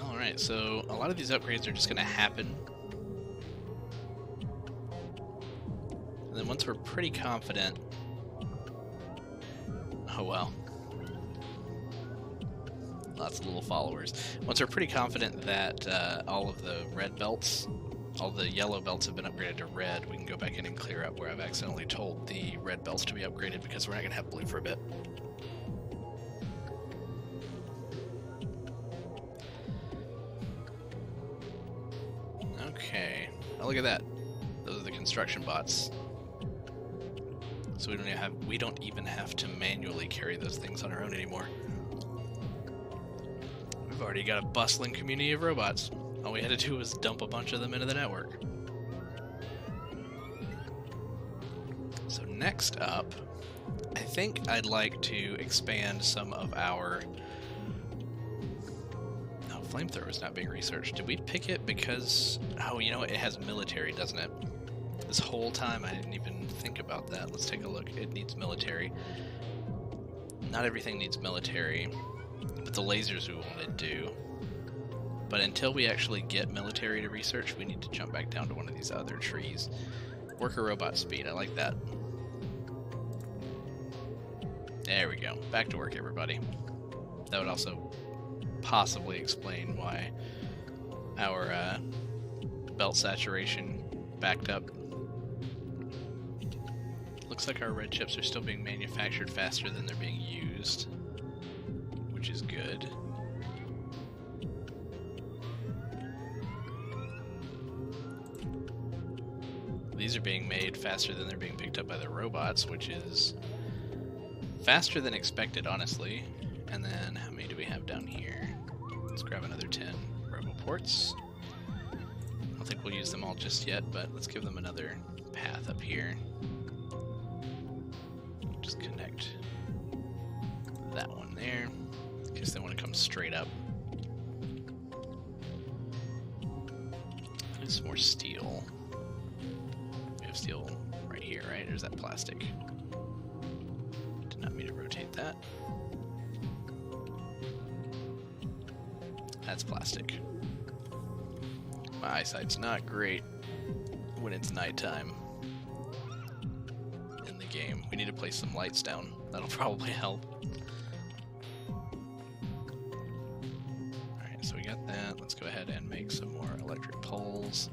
Alright, so a lot of these upgrades are just going to happen. And then once we're pretty confident... Oh well. Lots of little followers. Once we're pretty confident that all of the red belts, all the yellow belts have been upgraded to red, we can go back in and clear up where I've accidentally told the red belts to be upgraded, because we're not going to have blue for a bit. Okay. Oh, look at that. Those are the construction bots. So we don't even have to manually carry those things on our own anymore. We've already got a bustling community of robots. All we had to do was dump a bunch of them into the network. So next up, I think I'd like to expand some of our... No, flamethrower is not being researched. Did we pick it because... Oh, you know what? It has military, doesn't it? This whole time I didn't even think about that. Let's take a look. It needs military. Not everything needs military, but the lasers we wanted do. But until we actually get military to research, we need to jump back down to one of these other trees. Worker robot speed, I like that. There we go. Back to work, everybody. That would also possibly explain why our belt saturation backed up. Looks like our red chips are still being manufactured faster than they're being used, which is good. these are being made faster than they're being picked up by the robots, which is faster than expected, honestly. And then how many do we have down here? Let's grab another 10 roboports. I don't think we'll use them all just yet, but let's give them another path up here. Just connect that one there, in case they want to come straight up. Need some more steel. We have steel right here, right? Or is that plastic? Did not mean to rotate that. That's plastic. My eyesight's not great when it's nighttime in the game. We need to place some lights down. That'll probably help. Alright, so we got that. Let's go ahead and make some more electric poles.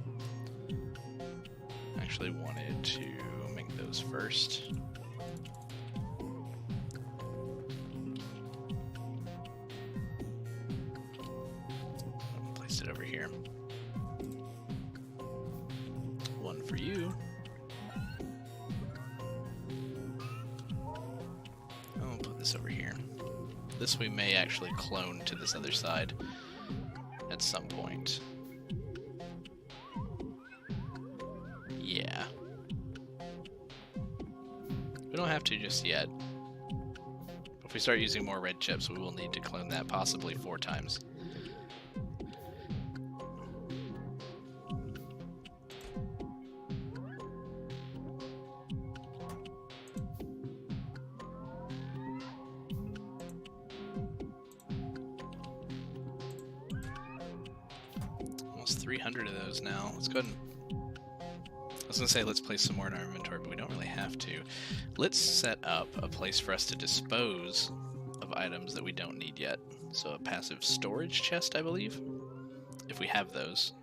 I actually wanted to make those first. Placed it over here. One for you. I'll put this over here. This we may actually clone to this other side at some point. Yeah. We don't have to just yet. If we start using more red chips, we will need to clone that possibly 4 times. Almost 300 of those now. Let's go ahead and... I was going to say let's place some more in our inventory, but we don't really have to. Let's set up a place for us to dispose of items that we don't need yet. So a passive storage chest, I believe, if we have those.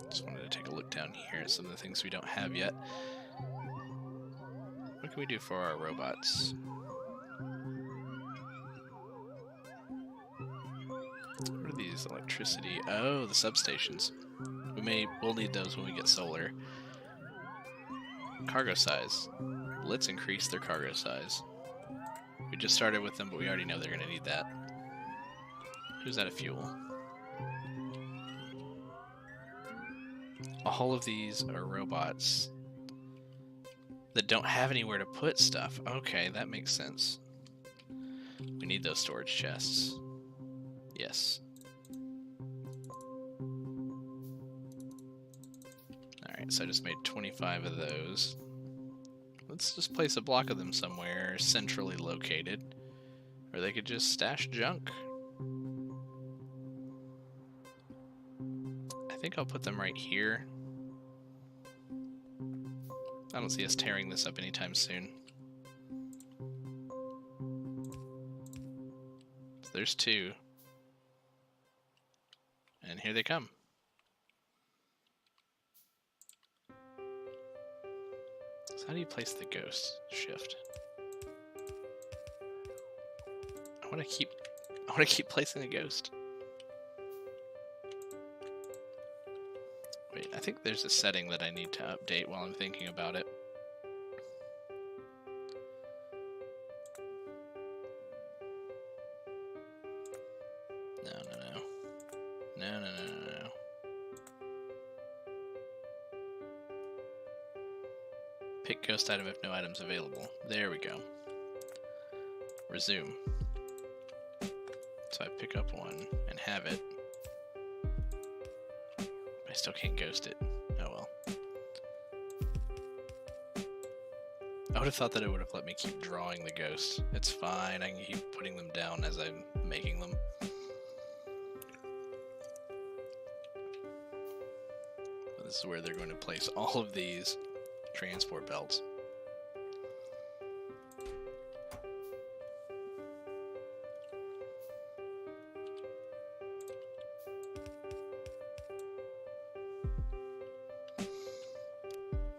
Just wanted to take a look down here at some of the things we don't have yet. What can we do for our robots? What are these? Electricity. Oh, the substations. We'll need those when we get solar. Cargo size. Let's increase their cargo size. We just started with them, but we already know they're going to need that. Who's out of fuel? All of these are robots that don't have anywhere to put stuff. Okay, that makes sense. We need those storage chests. Yes. Alright, so I just made 25 of those. Let's just place a block of them somewhere centrally located, or they could just stash junk. I think I'll put them right here. I don't see us tearing this up anytime soon. So there's 2. And here they come. So how do you place the ghost shift? I want to keep placing the ghost. Wait, I think there's a setting that I need to update while I'm thinking about it. No. Pick ghost item if no items available. There we go. Resume. So I pick up one and have it. I still can't ghost it. Oh well. I would have thought that it would have let me keep drawing the ghosts. It's fine, I can keep putting them down as I'm making them. But this is where they're going to place all of these transport belts.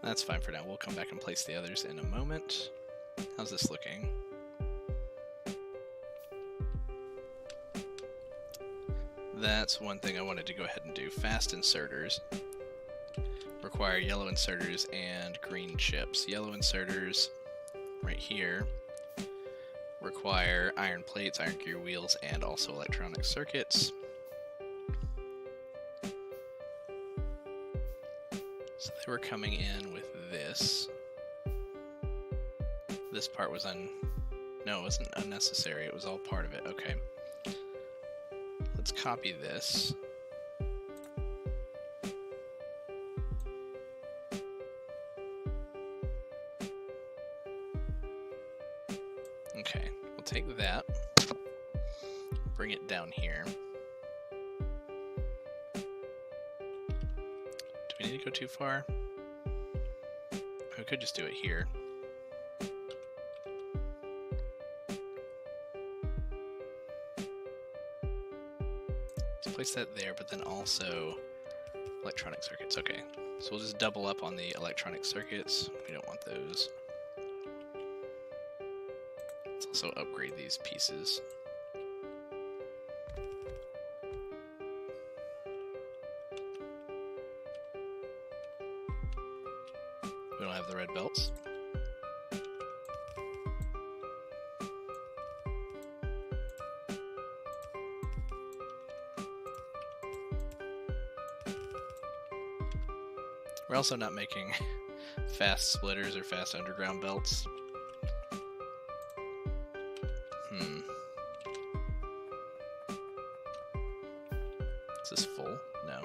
That's fine for now. We'll come back and place the others in a moment. How's this looking? That's one thing I wanted to go ahead and do. Fast inserters. require yellow inserters and green chips. Yellow inserters right here require iron plates, iron gear wheels, and also electronic circuits. So they were coming in with this. This part was no, it wasn't unnecessary. It was all part of it. Okay. Let's copy this. Okay, we'll take that, bring it down here. Do we need to go too far? We could just do it here. Let's place that there, but then also electronic circuits. Okay, so we'll just double up on the electronic circuits. We don't want those. Let's also upgrade these pieces. We don't have the red belts. We're also not making fast splitters or fast underground belts. Is this full? No.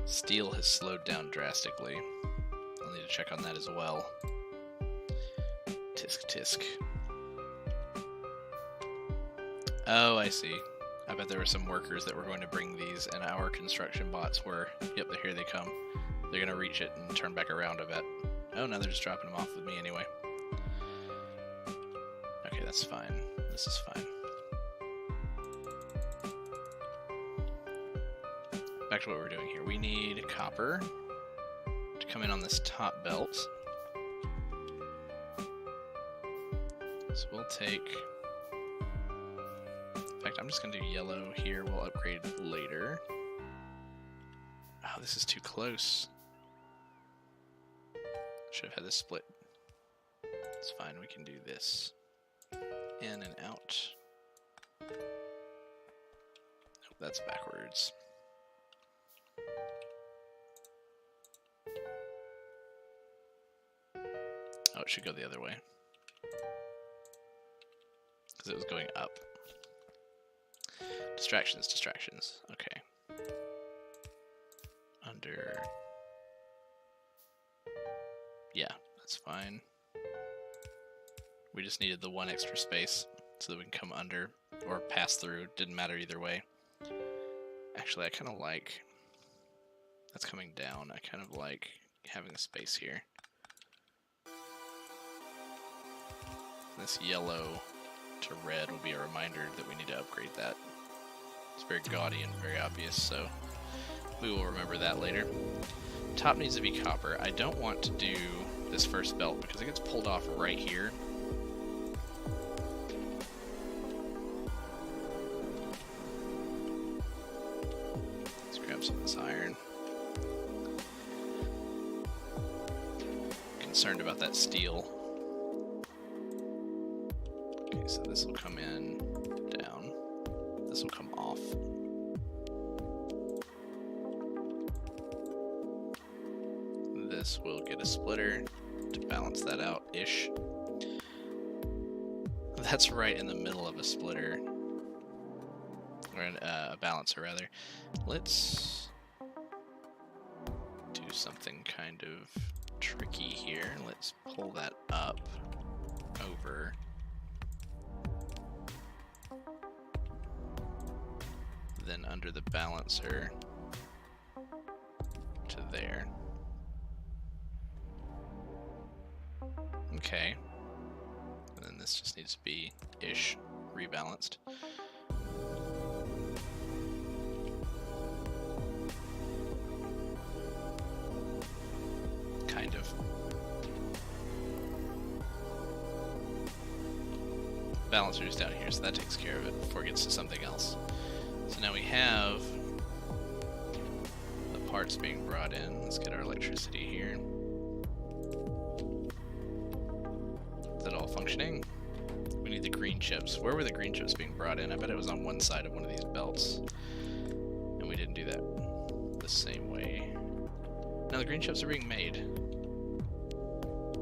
Steel has slowed down drastically. I'll need to check on that as well. Tisk tisk. Oh, I see. I bet there were some workers that were going to bring these, and our construction bots were, yep, here they come. They're going to reach it and turn back around, I bet. Oh, now they're just dropping them off with me anyway. Okay, that's fine. This is fine. Back to what we're doing here. We need copper to come in on this top belt. So we'll take... In fact, I'm just going to do yellow here. We'll upgrade later. Oh, this is too close. Should have had this split. It's fine. We can do this. In and out. Nope, that's backwards. Oh, it should go the other way. Because it was going up. Distractions, distractions. Okay. Under... Yeah, that's fine. We just needed the one extra space so that we can come under or pass through. Didn't matter either way. Actually, I kind of like... That's coming down. I kind of like having a space here. This yellow to red will be a reminder that we need to upgrade that. It's very gaudy and very obvious, so we will remember that later. Top needs to be copper. I don't want to do this first belt because it gets pulled off right here. Let's grab some of this iron. Concerned about that steel. Okay, so this will come in down. This will come off. This will get a splitter to balance that out-ish. That's right in the middle of a splitter. Or a balancer, rather. Let's do something kind of tricky here. Let's pull that up over. Then under the balancer to there. Okay. And then this just needs to be ish rebalanced. Kind of. Balancer is down here, so that takes care of it before it gets to something else. So now we have the parts being brought in. Let's get our electricity here. Is it all functioning? We need the green chips. Where were the green chips being brought in? I bet it was on one side of one of these belts. And we didn't do that the same way. No, the green chips are being made.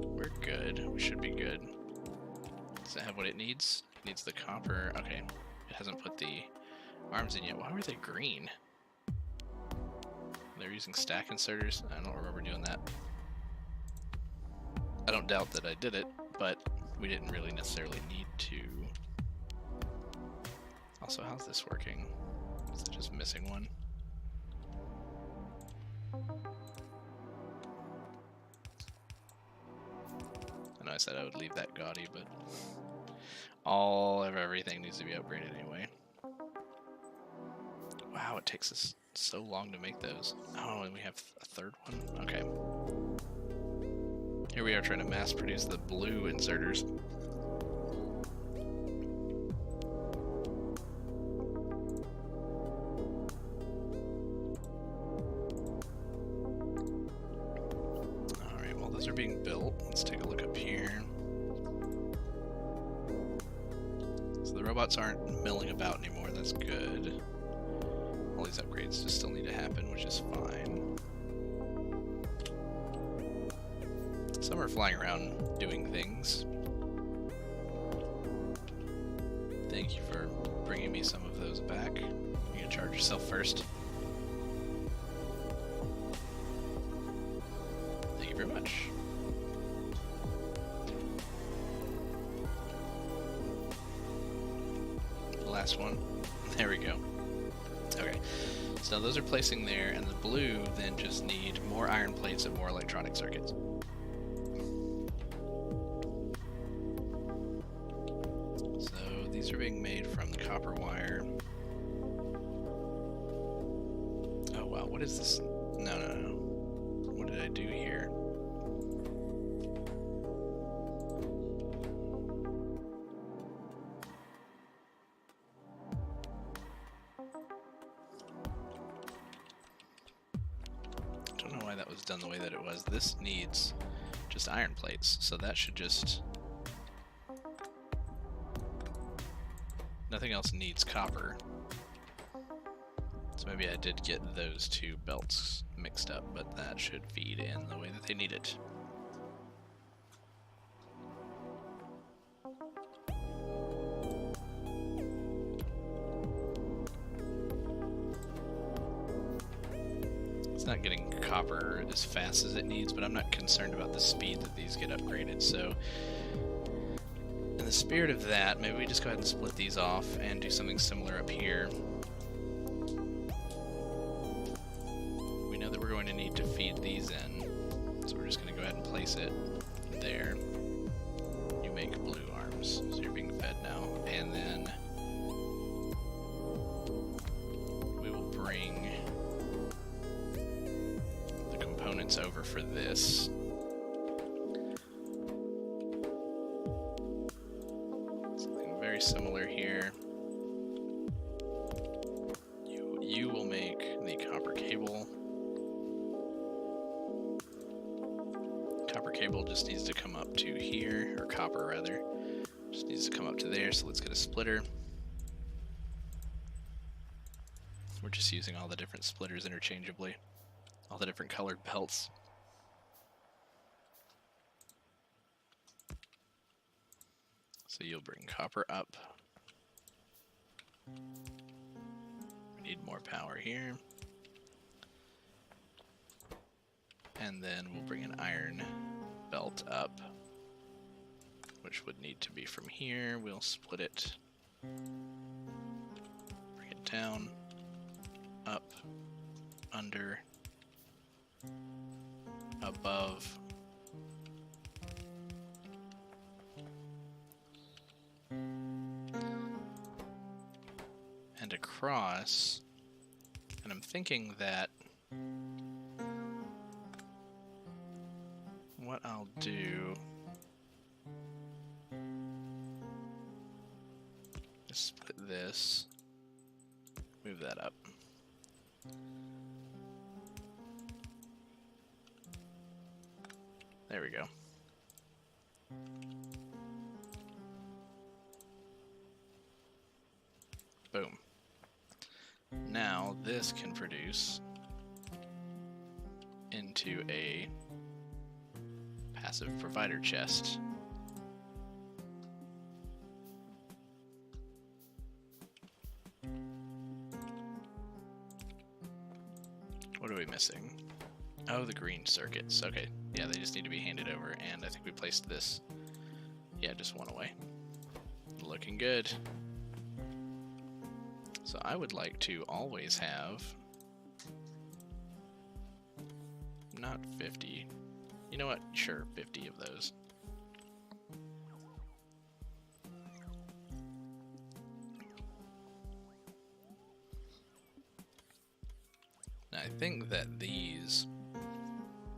We're good. We should be good. Does it have what it needs? It needs the copper. Okay. It hasn't put the arms in yet. Why were they green? They're using stack inserters. I don't remember doing that. I don't doubt that I did it, but we didn't really necessarily need to. Also, how's this working? Is it just missing one? I know I said I would leave that gaudy, but all of everything needs to be upgraded anyway. Wow, it takes us so long to make those. Oh, and we have a third one? Okay. Here we are trying to mass produce the blue inserters. Alright, while those are being built, let's take a look up here. So the robots aren't milling about anymore, that's good. All these upgrades just still need to happen, which is fine. Some are flying around doing things. Thank you for bringing me some of those back. You can charge yourself first. Thank you very much. The last one. There we go. Okay, so those are placing there, and the blue then just need more iron plates and more electronic circuits. So these are being made from the copper wire. Oh wow, what is this? No. What did I do here? Done the way that it was. This needs just iron plates, so that should just... Nothing else needs copper. So maybe I did get those two belts mixed up, but that should feed in the way that they need it. Not getting copper as fast as it needs, but I'm not concerned about the speed that these get upgraded. So in the spirit of that, maybe we just go ahead and split these off and do something similar up here. We know that we're going to need to feed these in, so we're just going to go ahead and place it there. You make blue arms, so you're being fed now. And then we will bring components over for this. Something very similar here. You will make the copper cable. Copper cable just needs to come up to here, or copper rather. Just needs to come up to there, so let's get a splitter. We're just using all the different splitters interchangeably. All the different colored belts. So you'll bring copper up. We need more power here. And then we'll bring an iron belt up, which would need to be from here. We'll split it. Bring it down, up, under, above, and across. And I'm thinking that what I'll do is split this, move that up. There we go. Boom. Now this can produce into a passive provider chest. What are we missing? Oh, the green circuits. Okay, yeah, they just need to be handed over, and I think we placed this. Yeah, just one away. Looking good. So I would like to always have not 50. You know what? Sure, 50 of those. Now, I think that these...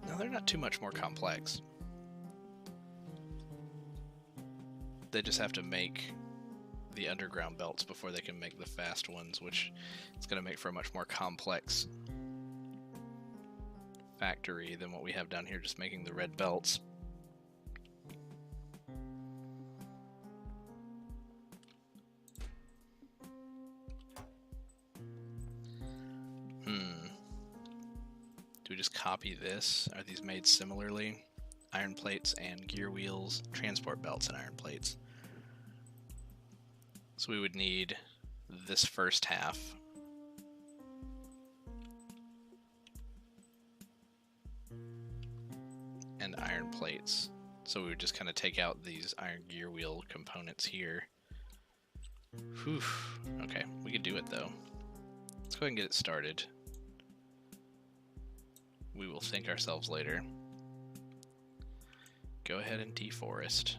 No, they're not too much more complex. They just have to make the underground belts before they can make the fast ones, which is going to make for a much more complex factory than what we have down here, just making the red belts. Do we just copy this? Are these made similarly? Iron plates and gear wheels, transport belts and iron plates. So we would need this first half. And iron plates. So we would just kind of take out these iron gear wheel components here. Whew. Okay, we could do it though. Let's go ahead and get it started. We will thank ourselves later. Go ahead and deforest.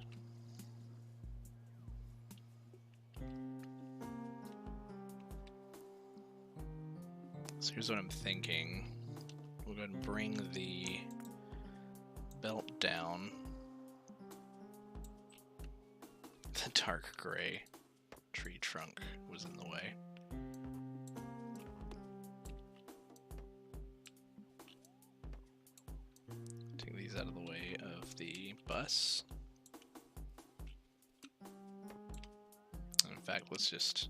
So here's what I'm thinking. We'll go ahead and bring the belt down. The dark gray tree trunk was in the way. Take these out of the way of the bus. And in fact, let's just,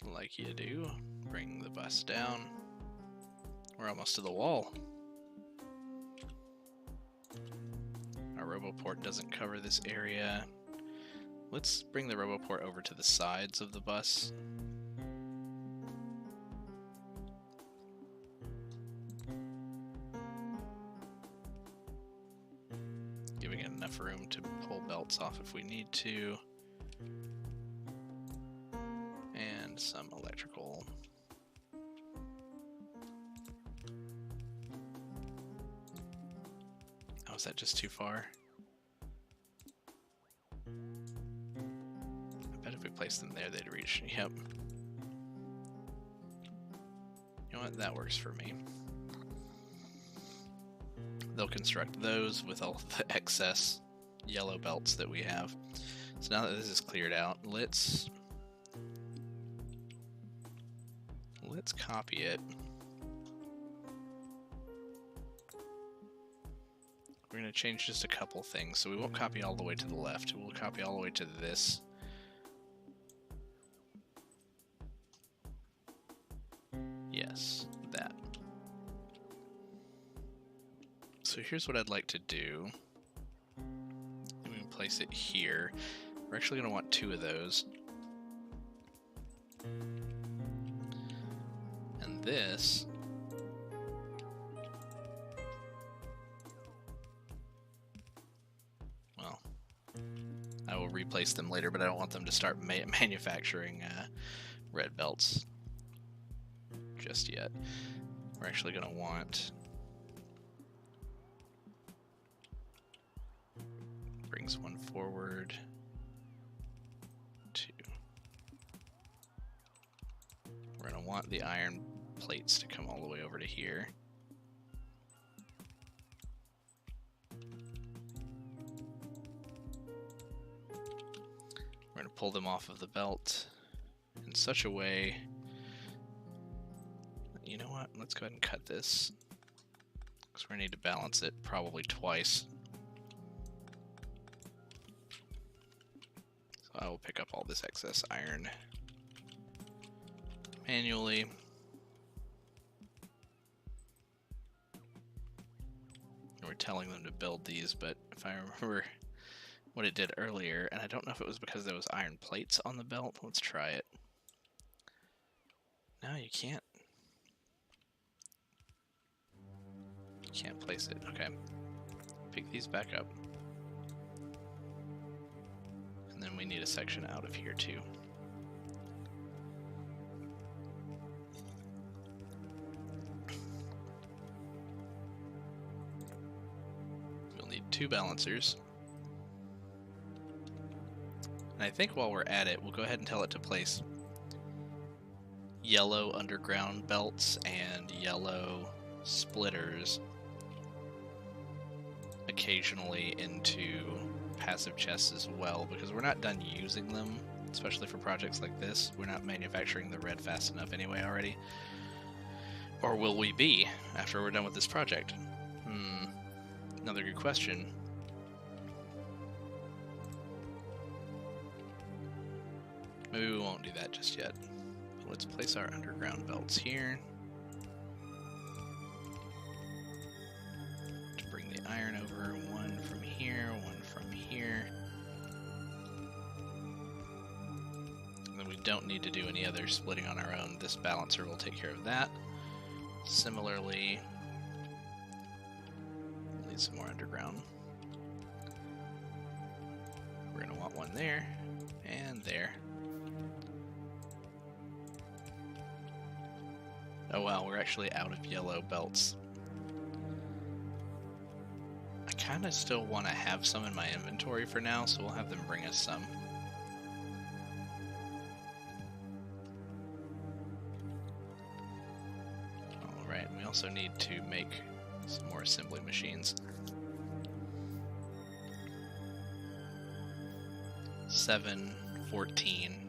like you do, bring the bus down. We're almost to the wall. Our roboport doesn't cover this area. Let's bring the roboport over to the sides of the bus. Giving it enough room to pull belts off if we need to. And some electrical. Oh, is that just too far? I bet if we placed them there, they'd reach. Yep. You know what? That works for me. They'll construct those with all the excess yellow belts that we have. So now that this is cleared out, let's copy it. We're going to change just a couple things, so we won't copy all the way to the left. We'll copy all the way to this. Yes, that. So here's what I'd like to do. We can place it here. We're actually going to want two of those. And this... well, I will replace them later, but I don't want them to start manufacturing red belts just yet. We're actually going to want... brings one forward. Two. We're going to want the iron plates to come all the way over to here. We're going to pull them off of the belt in such a way... You know what? Let's go ahead and cut this Because we're going to need to balance it probably twice. So I will pick up all this excess iron manually. And we're telling them to build these, but if I remember what it did earlier, and I don't know if it was because there was iron plates on the belt. Let's try it. No, you can't. You can't place it. Okay. Pick these back up. And then we need a section out of here too. We'll need 2 balancers. And I think while we're at it, we'll go ahead and tell it to place yellow underground belts and yellow splitters occasionally into passive chests as well, because we're not done using them, especially for projects like this. We're not manufacturing the red fast enough anyway already. Or will we be after we're done with this project? Another good question. Maybe we won't do that just yet. But let's place our underground belts here. To bring the iron over, 1 from here, 1 from here. And then we don't need to do any other splitting on our own. This balancer will take care of that. Similarly, we'll need some more underground. We're going to want 1 there and there. Oh wow, we're actually out of yellow belts. I kind of still want to have some in my inventory for now, so we'll have them bring us some. Alright, we also need to make some more assembly machines. 7, 14.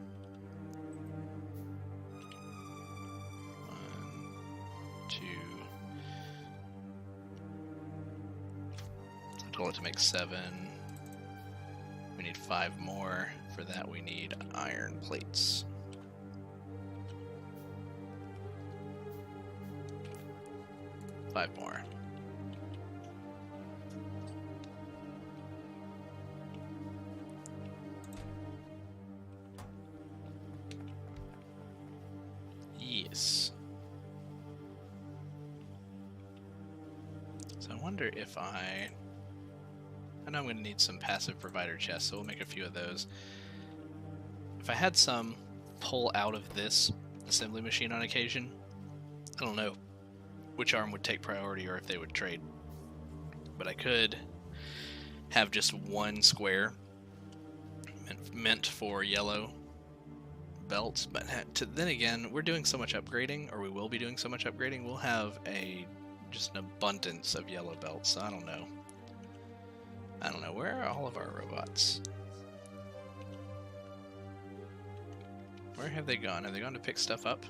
Told it to make 7. We need 5 more. For that we need iron plates. Five more. Yes. So I wonder if I know I'm going to need some passive provider chests, so we'll make a few of those. If I had some pull out of this assembly machine on occasion, I don't know which arm would take priority or if they would trade. But I could have just 1 square meant for yellow belts. But then again, we're doing so much upgrading, or we will be doing so much upgrading, we'll have just an abundance of yellow belts, so I don't know. Where are all of our robots? Where have they gone? Have they gone to pick stuff up?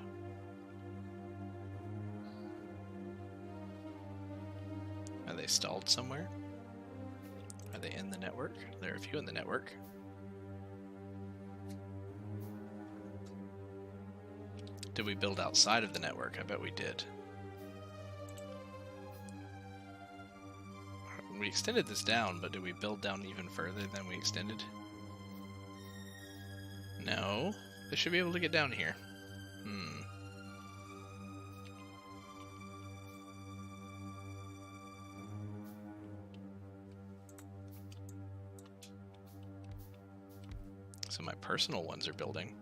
Are they stalled somewhere? Are they in the network? There are a few in the network. Did we build outside of the network? I bet we did. We extended this down, but did we build down even further than we extended? No. They should be able to get down here. So my personal ones are building.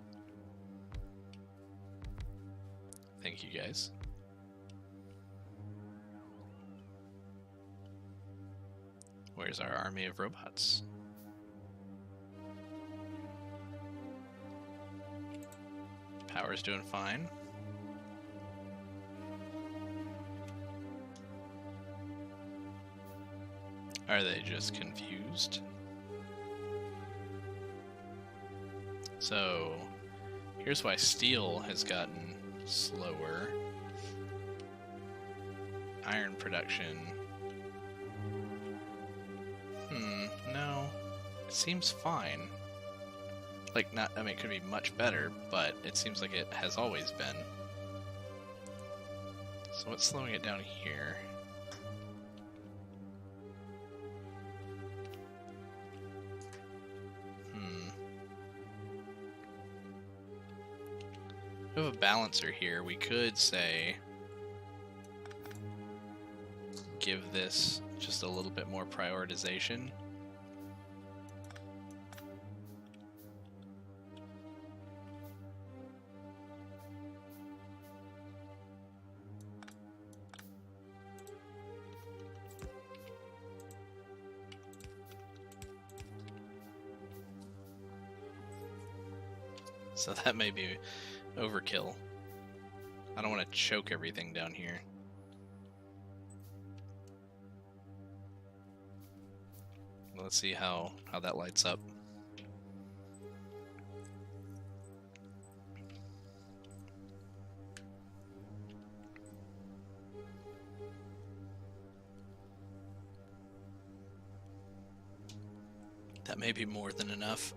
Thank you guys. Where's our army of robots? Power's doing fine. Are they just confused? So, here's why steel has gotten slower. Iron production seems fine. Like, not, I mean, it could be much better, but it seems like it has always been. So what's slowing it down here? We have a balancer here. We could say give this just a little bit more prioritization. So that may be overkill. I don't want to choke everything down here. Let's see how that lights up. That may be more than enough.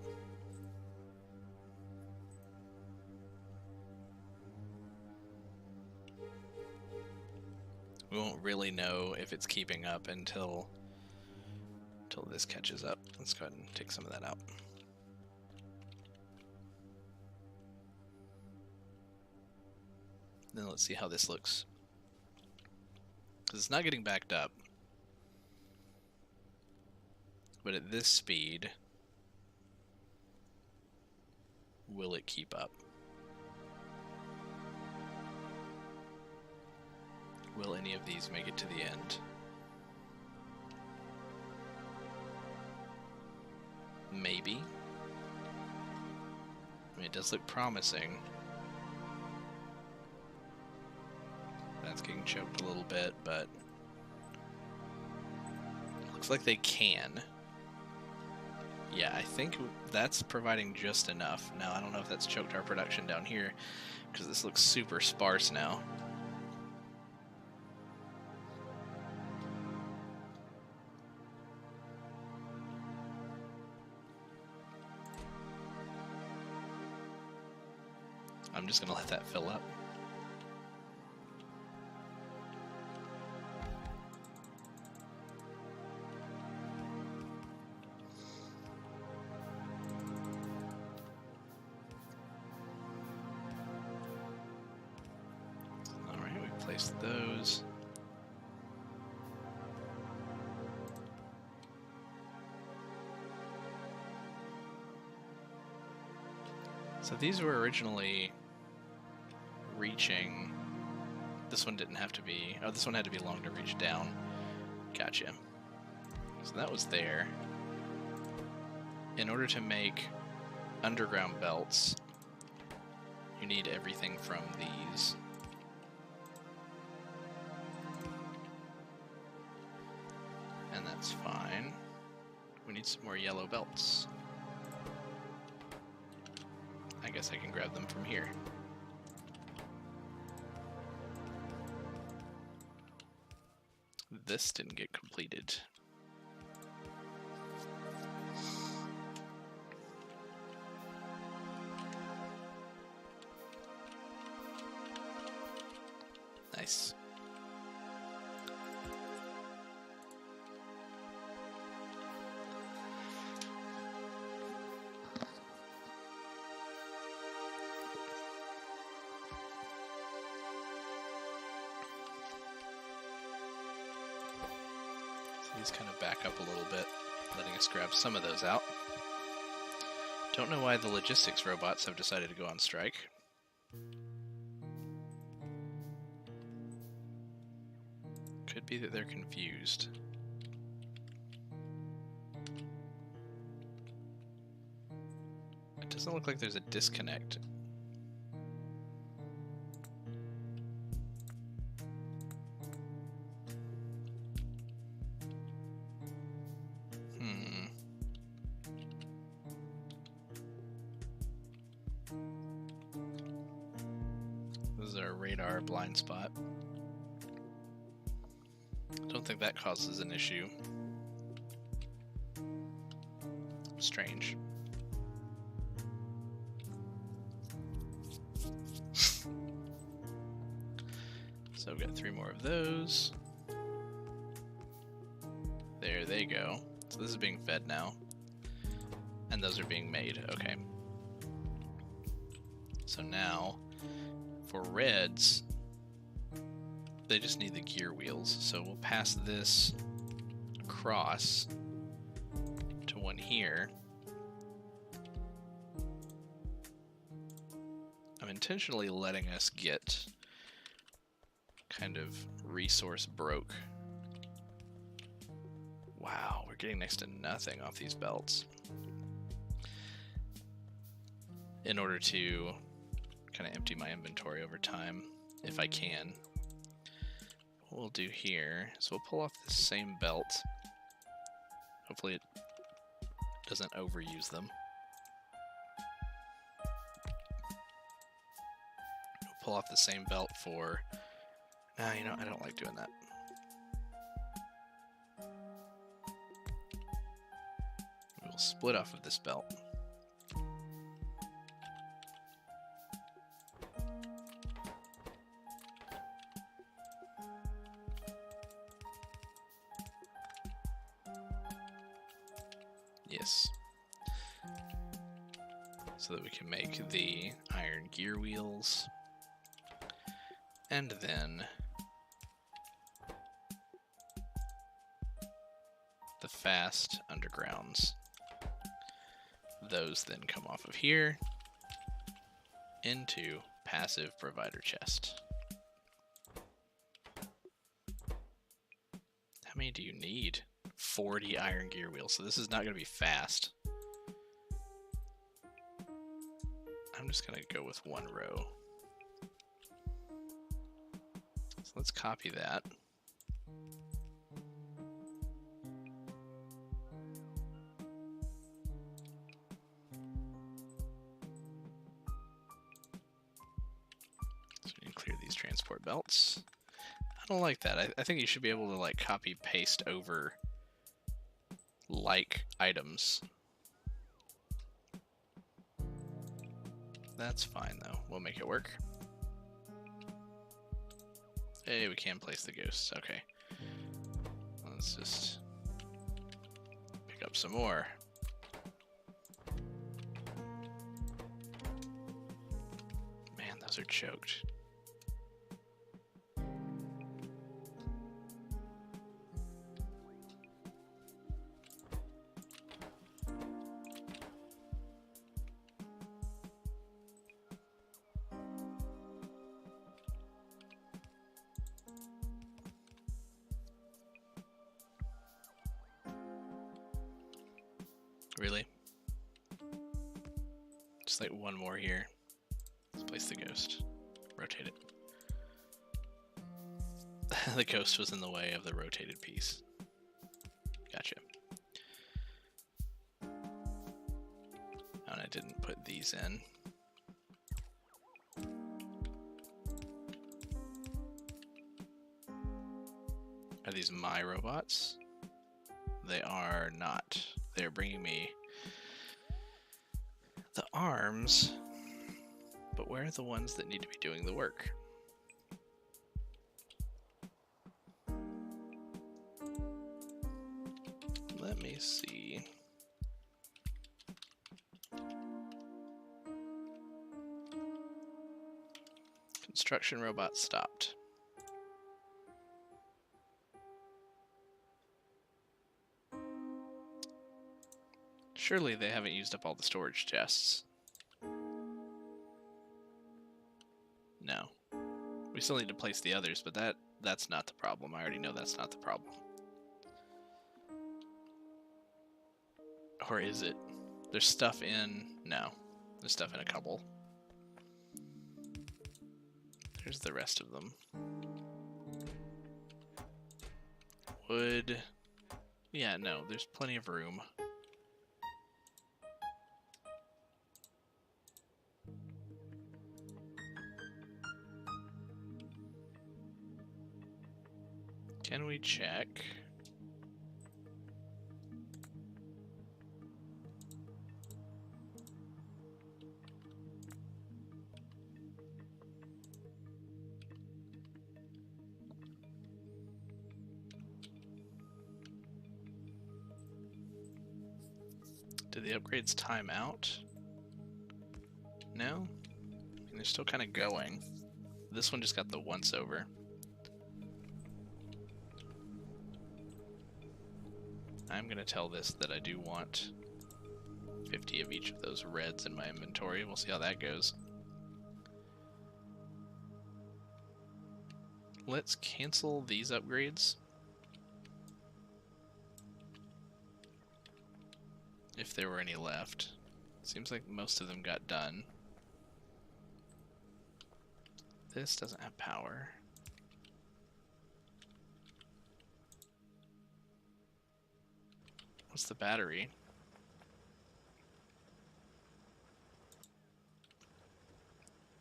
We won't really know if it's keeping up until this catches up. Let's go ahead and take some of that out. Then let's see how this looks. Because it's not getting backed up. But at this speed, will it keep up? Will any of these make it to the end? Maybe. I mean, it does look promising. That's getting choked a little bit, but it looks like they can. Yeah, I think that's providing just enough. Now, I don't know if that's choked our production down here, because this looks super sparse now. I'm just going to let that fill up. Alright, we placed those. So these were originally reaching. This one didn't have to be. Oh, this one had to be long to reach down. Gotcha. So that was there. In order to make underground belts, you need everything from these. And that's fine. We need some more yellow belts. I guess I can grab them from here. This didn't get completed. Nice. These kind of back up a little bit, letting us grab some of those out. Don't know why the logistics robots have decided to go on strike. Could be that they're confused. It doesn't look like there's a disconnect. This is our radar blind spot. I don't think that causes an issue. strange. So we've got 3 more of those. There they go. So this is being fed now. And those are being made. Okay. So now, for reds, they just need the gear wheels. So we'll pass this across to one here. I'm intentionally letting us get kind of resource broke. Wow, we're getting next to nothing off these belts. In order to kind of empty my inventory over time, if I can. What we'll do here is we'll pull off this same belt. Hopefully it doesn't overuse them. We'll pull off the same belt for... Nah, you know, I don't like doing that. We'll split off of this belt. Yes. So that we can make the iron gear wheels. And then the fast undergrounds. Those then come off of here into passive provider chest. How many do you need? 40 iron gear wheels, so this is not going to be fast. I'm just going to go with 1 row. So let's copy that. So we can clear these transport belts. I don't like that. I think you should be able to like copy paste over like items. That's fine though. We'll make it work. Hey, we can place the ghosts. Okay. Let's just pick up some more. Man, those are choked. Really? Just like 1 more here. Let's place the ghost. Rotate it. The ghost was in the way of the rotated piece. Gotcha. And I didn't put these in. Are these my robots? They are not. They're bringing me the arms, but where are the ones that need to be doing the work? Let me see. Construction robot stopped. Surely they haven't used up all the storage chests. No. We still need to place the others, but that's not the problem. I already know that's not the problem. Or is it? There's stuff in... No. There's stuff in a couple. There's the rest of them. Wood... Yeah, no, there's plenty of room. Can we check? Did the upgrades time out? No? And they're still kind of going. This one just got the once over. I'm going to tell this that I do want 50 of each of those reds in my inventory. We'll see how that goes. Let's cancel these upgrades. If there were any left. Seems like most of them got done. This doesn't have power. What's the battery?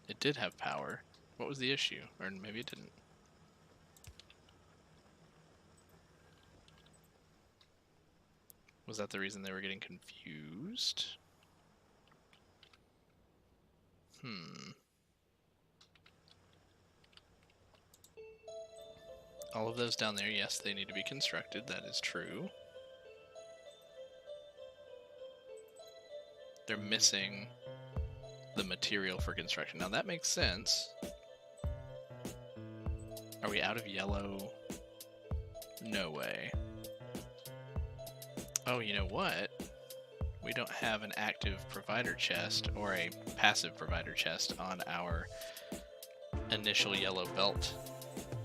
It did have power. What was the issue? Or maybe it didn't. Was that the reason they were getting confused? All of those down there, yes, they need to be constructed. That is true. They're missing the material for construction. Now that makes sense. Are we out of yellow? No way. Oh, you know what? We don't have an active provider chest or a passive provider chest on our initial yellow belt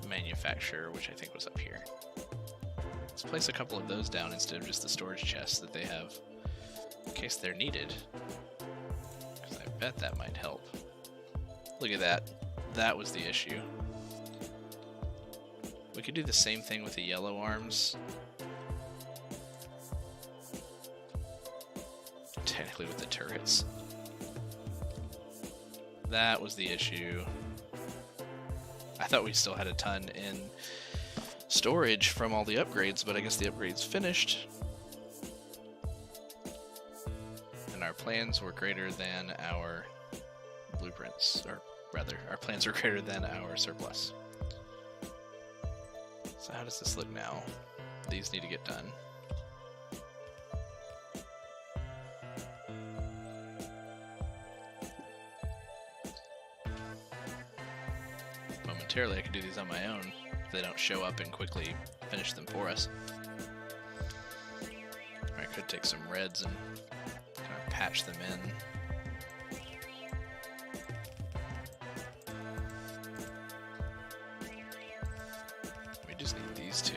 manufacturer, which I think was up here. Let's place a couple of those down instead of just the storage chests that they have in case they're needed. Because I bet that might help. Look at that. That was the issue. We could do the same thing with the yellow arms. Technically with the turrets. That was the issue. I thought we still had a ton in storage from all the upgrades, but I guess the upgrades finished. And our plans were greater than our blueprints, or rather, our plans were greater than our surplus. So how does this look now? These need to get done. Momentarily I can do these on my own if they don't show up and quickly finish them for us. Or I could take some reds and kind of patch them in. We just need these two.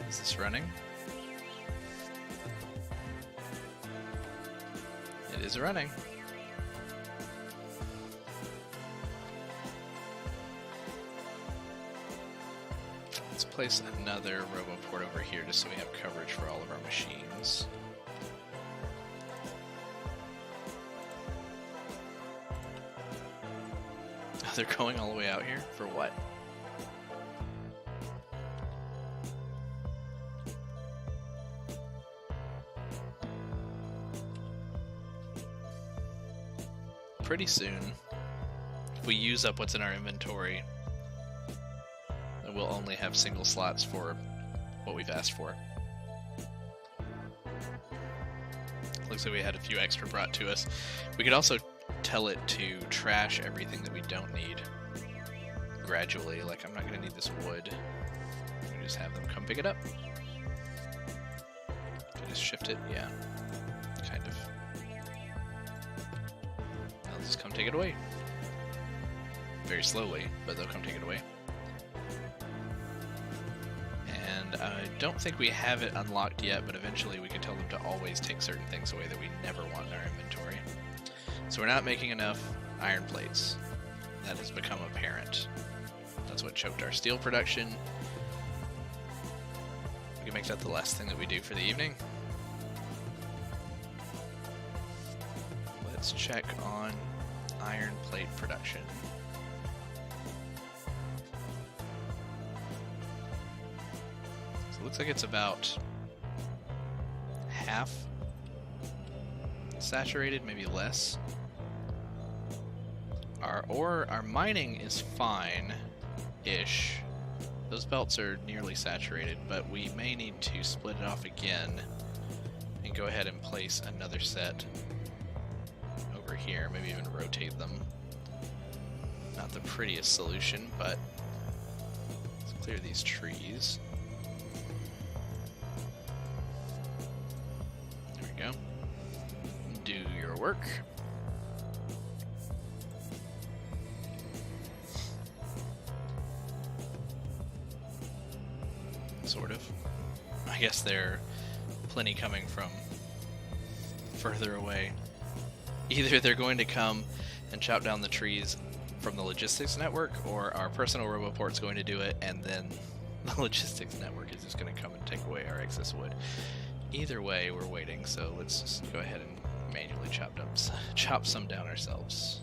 Is this running? It is running. Let's place another roboport over here just so we have coverage for all of our machines. Oh, they're going all the way out here? For what? Pretty soon, if we use up what's in our inventory, then we'll only have single slots for what we've asked for. Looks like we had a few extra brought to us. We could also tell it to trash everything that we don't need gradually. Like, I'm not going to need this wood. We can just have them come pick it up. Can I just shift it? Yeah, kind of. They'll just come take it away. Very slowly, but they'll come take it away. And I don't think we have it unlocked yet, but eventually we can tell them to always take certain things away that we never want in our inventory. So we're not making enough iron plates. That has become apparent. That's what choked our steel production. We can make that the last thing that we do for the evening. Let's check on iron plate production. So it looks like it's about half saturated, maybe less. Our mining is fine-ish. Those belts are nearly saturated, but we may need to split it off again and go ahead and place another set over here, maybe even rotate them. Not the prettiest solution, but let's clear these trees. There we go. Do your work. Sort of. I guess there are plenty coming from further away. Either they're going to come and chop down the trees from the logistics network, or our personal roboport's going to do it, and then the logistics network is just going to come and take away our excess wood. Either way, we're waiting, so let's just go ahead and manually chop some down ourselves.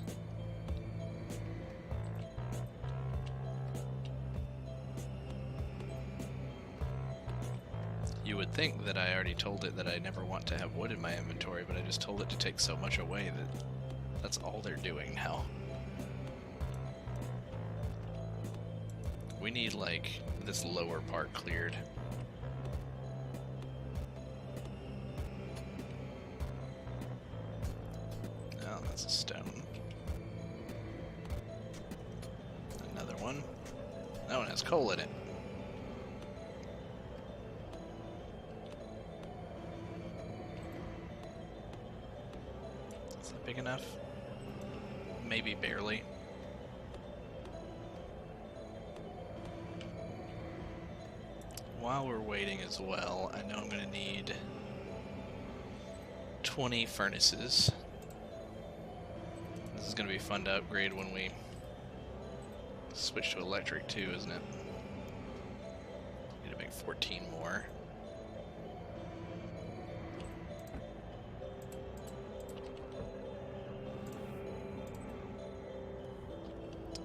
You would think that I already told it that I never want to have wood in my inventory, but I just told it to take so much away that that's all they're doing now. We need, like, this lower part cleared. Oh, that's a stone. Another one. That one has coal in it. Big enough? Maybe barely. While we're waiting as well, I know I'm going to need 20 furnaces. This is going to be fun to upgrade when we switch to electric too, isn't it? Need to make 14 more.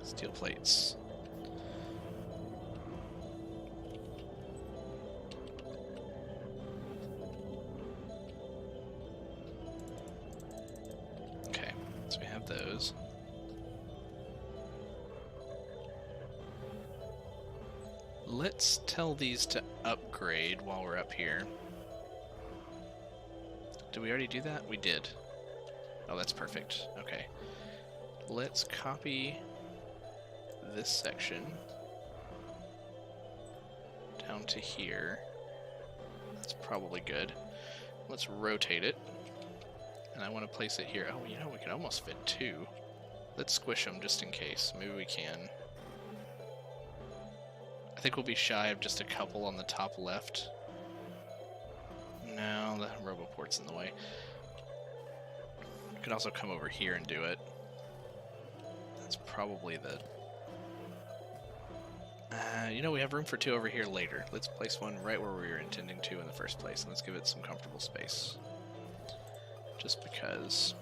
Steel plates. Okay, so we have those. Let's tell these to upgrade while we're up here. Did we already do that? We did. Oh, that's perfect. Okay. Let's copy this section down to here. That's probably good. Let's rotate it. And I want to place it here. Oh, you know, we can almost fit two. Let's squish them just in case. Maybe we can. I think we'll be shy of just a couple on the top left. No, the roboport's in the way. I could also come over here and do it. That's probably the... you know, we have room for two over here later. Let's place one right where we were intending to in the first place, and let's give it some comfortable space. Just because...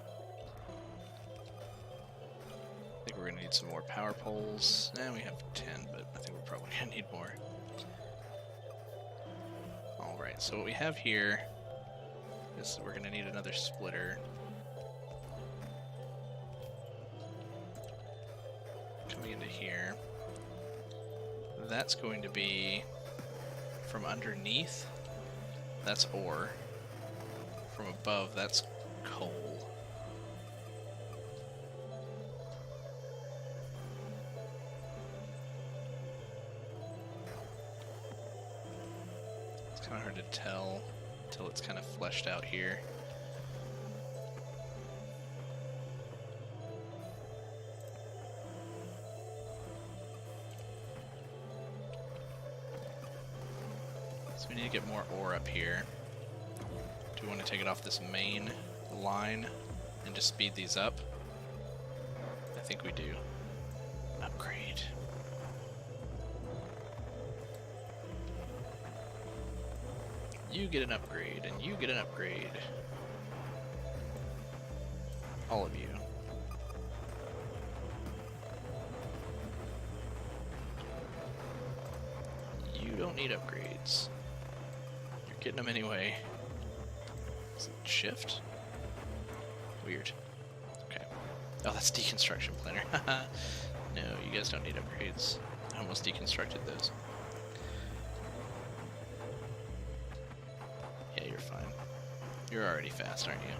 I think we're going to need some more power poles. We have 10, but I think we're probably going to need more. Alright, so what we have here is we're going to need another splitter. Coming into here. That's going to be from underneath, that's ore. From above, that's coal. It's kind of hard to tell until it's kind of fleshed out here. We need to get more ore up here. Do we want to take it off this main line and just speed these up? I think we do. Upgrade. You get an upgrade, and you get an upgrade. All of you. You don't need upgrades. Getting them anyway. Is it shift? Weird. Okay. Oh, that's deconstruction planner. No, you guys don't need upgrades. I almost deconstructed those. Yeah, you're fine. You're already fast, aren't you?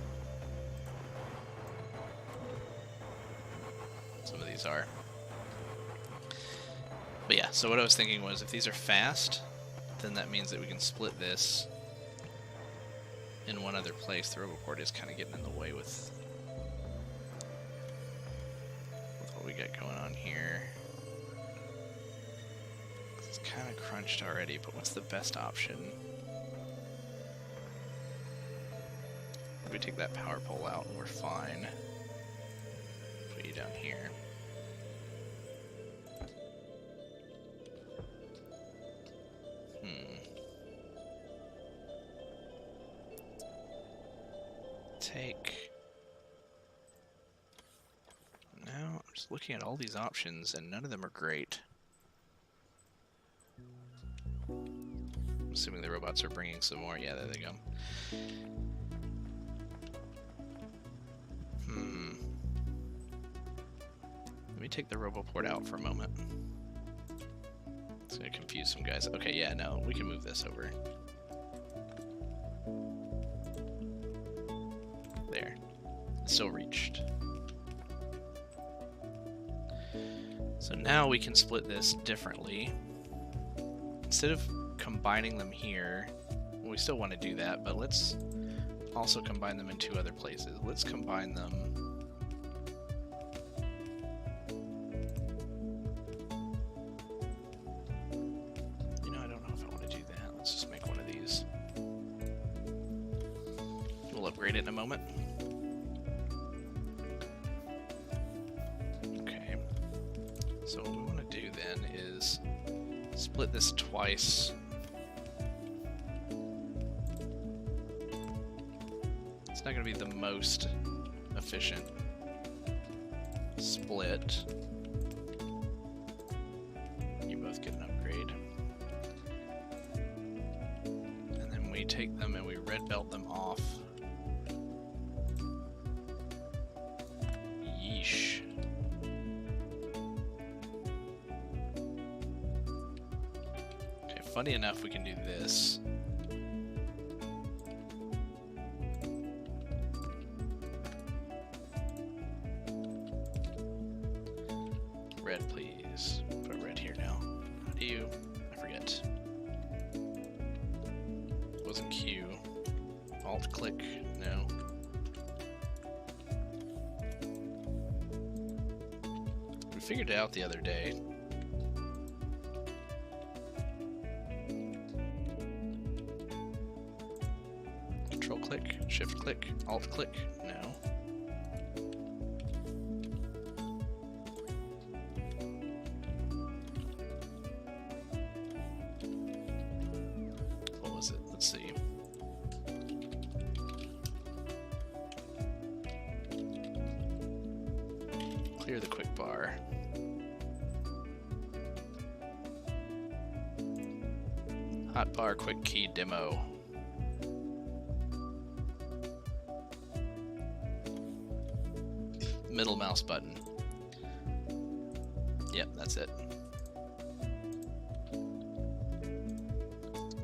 Some of these are. But yeah, so what I was thinking was if these are fast, then that means that we can split this in one other place. The Roboport is kind of getting in the way with what we got going on here. It's kind of crunched already, but what's the best option? If we take that power pole out, we're fine. Put you down here. Take... Now, I'm just looking at all these options, and none of them are great. I'm assuming the robots are bringing some more. Yeah, there they go. Let me take the Roboport out for a moment. It's gonna confuse some guys. Okay, yeah, no, we can move this over. There. Still reached. So now we can split this differently. Instead of combining them here, we still want to do that, but let's also combine them in two other places. Let's combine them. You know, I don't know if I want to do that. Let's just make one of these. We'll upgrade it in a moment. Okay. So what we want to do then is split this twice. It's not going to be the most efficient split. You both get an upgrade. And then we take them and we red belt them off. Yeesh. Okay, funny enough, we can do this. Red, please. Put red here now. How do you... I forget. Wasn't Q. Alt click? No. We figured it out the other day. Control click, shift click, alt click? No. What was it? Let's see. Clear the quick bar. Hotbar quick key demo. Middle mouse button. Yep, that's it.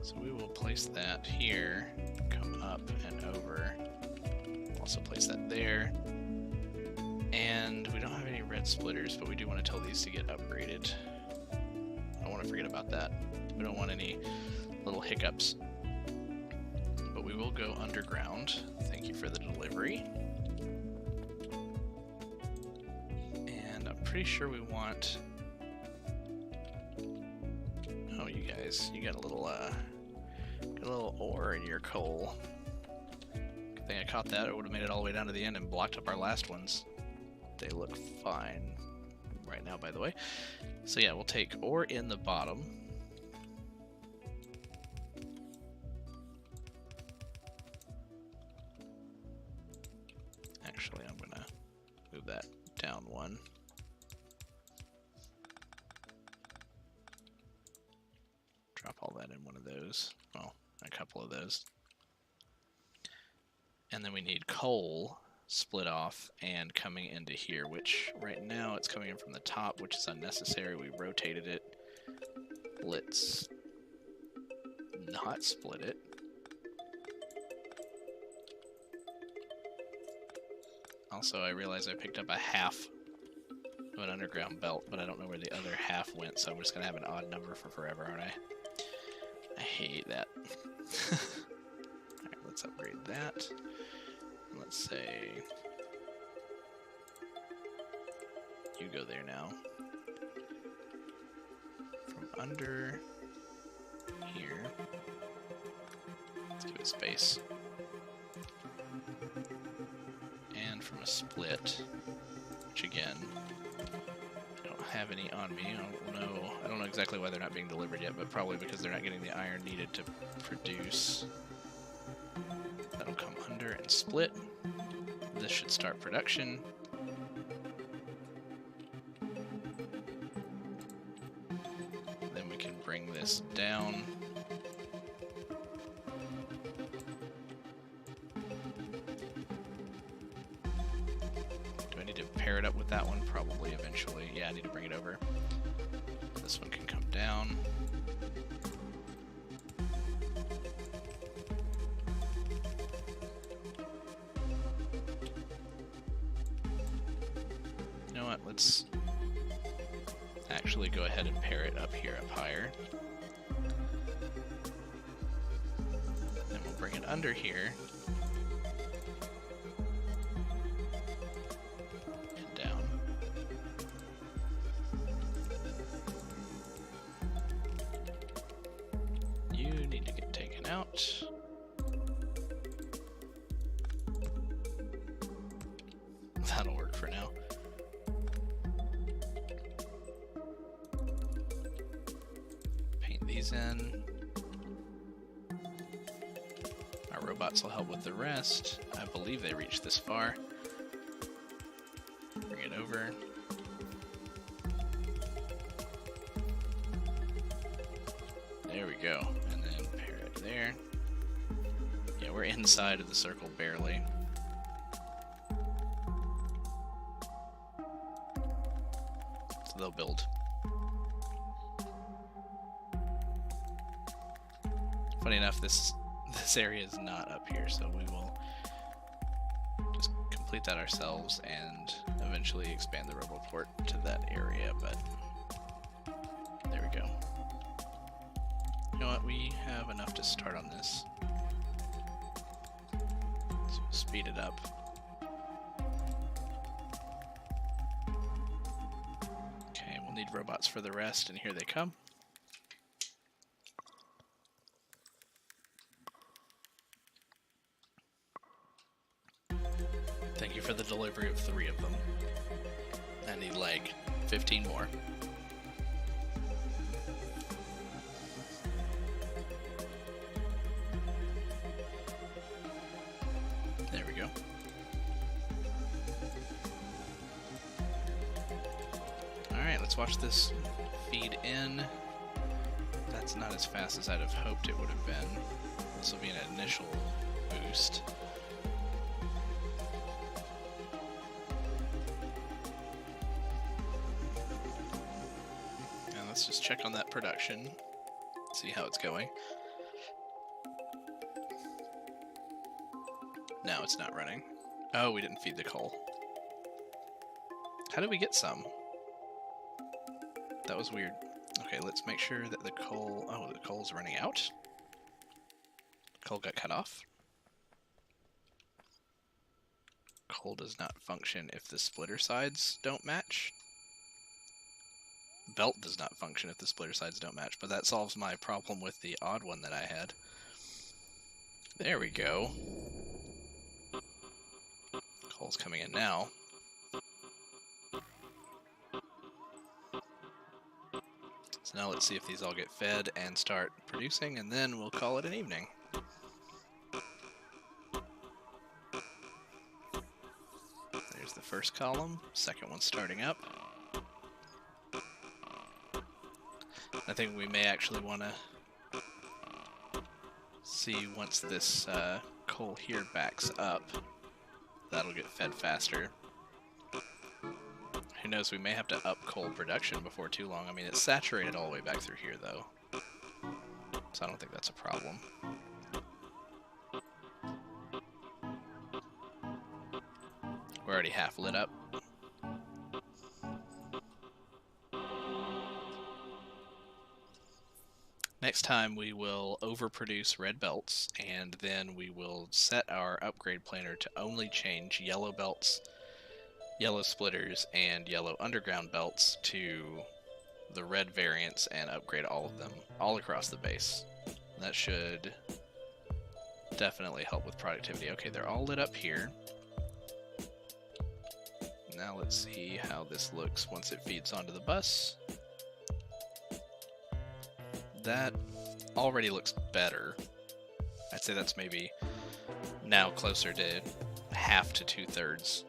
So we will place that here, come up and over. Also place that there. And we don't have any red splitters, but we do want to tell these to get upgraded. I don't want to forget about that. We don't want any little hiccups. But we will go underground. Thank you for the delivery. And I'm pretty sure we want... Oh, you guys, you got a little ore in your coal. Good thing I caught that. It would have made it all the way down to the end and blocked up our last ones. They look fine right now, by the way. So yeah, we'll take ore in the bottom. Actually, I'm gonna move that down one. Drop all that in one of those. Well, a couple of those. And then we need coal. split off and coming into here, which right now it's coming in from the top, which is unnecessary. We rotated it. Let's not split it. Also, I realize I picked up a half of an underground belt, but I don't know where the other half went, so I'm just gonna have an odd number for forever, aren't I? I hate that. Alright, let's upgrade that. Let's say you go there now. From under here, let's give it space. And from a split, which again, I don't have any on me. I don't know exactly why they're not being delivered yet, but probably because they're not getting the iron needed to produce. That'll come under and split. This should start production. Then we can bring this down. Do I need to pair it up with that one? Probably eventually. Yeah, I need to bring it over. This one can come down. You know what? Let's actually go ahead and pair it up here, up higher. Then we'll bring it under here. And down. You need to get taken out. That'll work for now. Paint these in. Our robots will help with the rest. I believe they reached this far. Bring it over. There we go. And then pair it there. Yeah, we're inside of the circle barely. So they'll build. Funny enough, this area is not up here, so we will just complete that ourselves and eventually expand the roboport to that area, but there we go. You know what, we have enough to start on this. So we'll speed it up. Okay, we'll need robots for the rest, and here they come. Thank you for the delivery of 3 of them. I need like 15 more. There we go. Alright, let's watch this feed in. That's not as fast as I'd have hoped it would have been. This will be an initial boost. And let's just check on that production, see how it's going. No, it's not running. Oh, we didn't feed the coal. How did we get some? That was weird. Okay, let's make sure that the coal... Oh, the coal's running out? Coal got cut off? Coal does not function if the splitter sides don't match. Belt does not function if the splitter sides don't match, but that solves my problem with the odd one that I had. There we go. Coal's coming in now. So now let's see if these all get fed and start producing, and then we'll call it an evening. There's the first column, second one's starting up. I think we may actually want to see once this coal here backs up That'll get fed faster. Who knows, we may have to up coal production before too long. I mean, it's saturated all the way back through here, though. So I don't think that's a problem. We're already half lit up. Next time we will overproduce red belts, and then we will set our upgrade planner to only change yellow belts, yellow splitters, and yellow underground belts to the red variants and upgrade all of them all across the base. That should definitely help with productivity. Okay, they're all lit up here. Now let's see how this looks once it feeds onto the bus. That already looks better. I'd say that's maybe now closer to half to 2/3.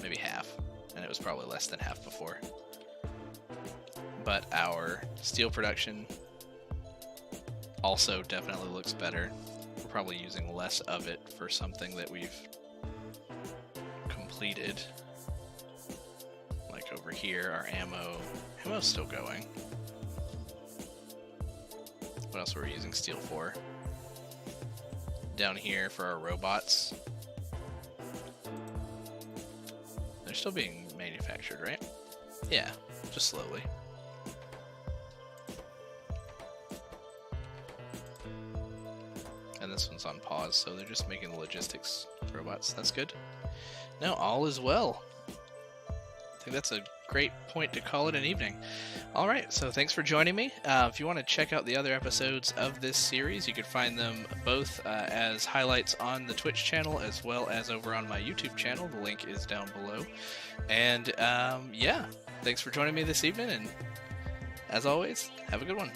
Maybe half, and it was probably less than half before. But our steel production also definitely looks better. We're probably using less of it for something that we've completed. Like over here, our ammo's still going. What else were we using steel for? Down here for our robots. They're still being manufactured, right? Yeah, just slowly. And this one's on pause, so they're just making the logistics robots. That's good. No, all is well. I think that's a great point to call it an evening. All right, so thanks for joining me. If you want to check out the other episodes of this series, you can find them both as highlights on the Twitch channel as well as over on my YouTube channel. The link is down below. And yeah, thanks for joining me this evening, and as always, have a good one.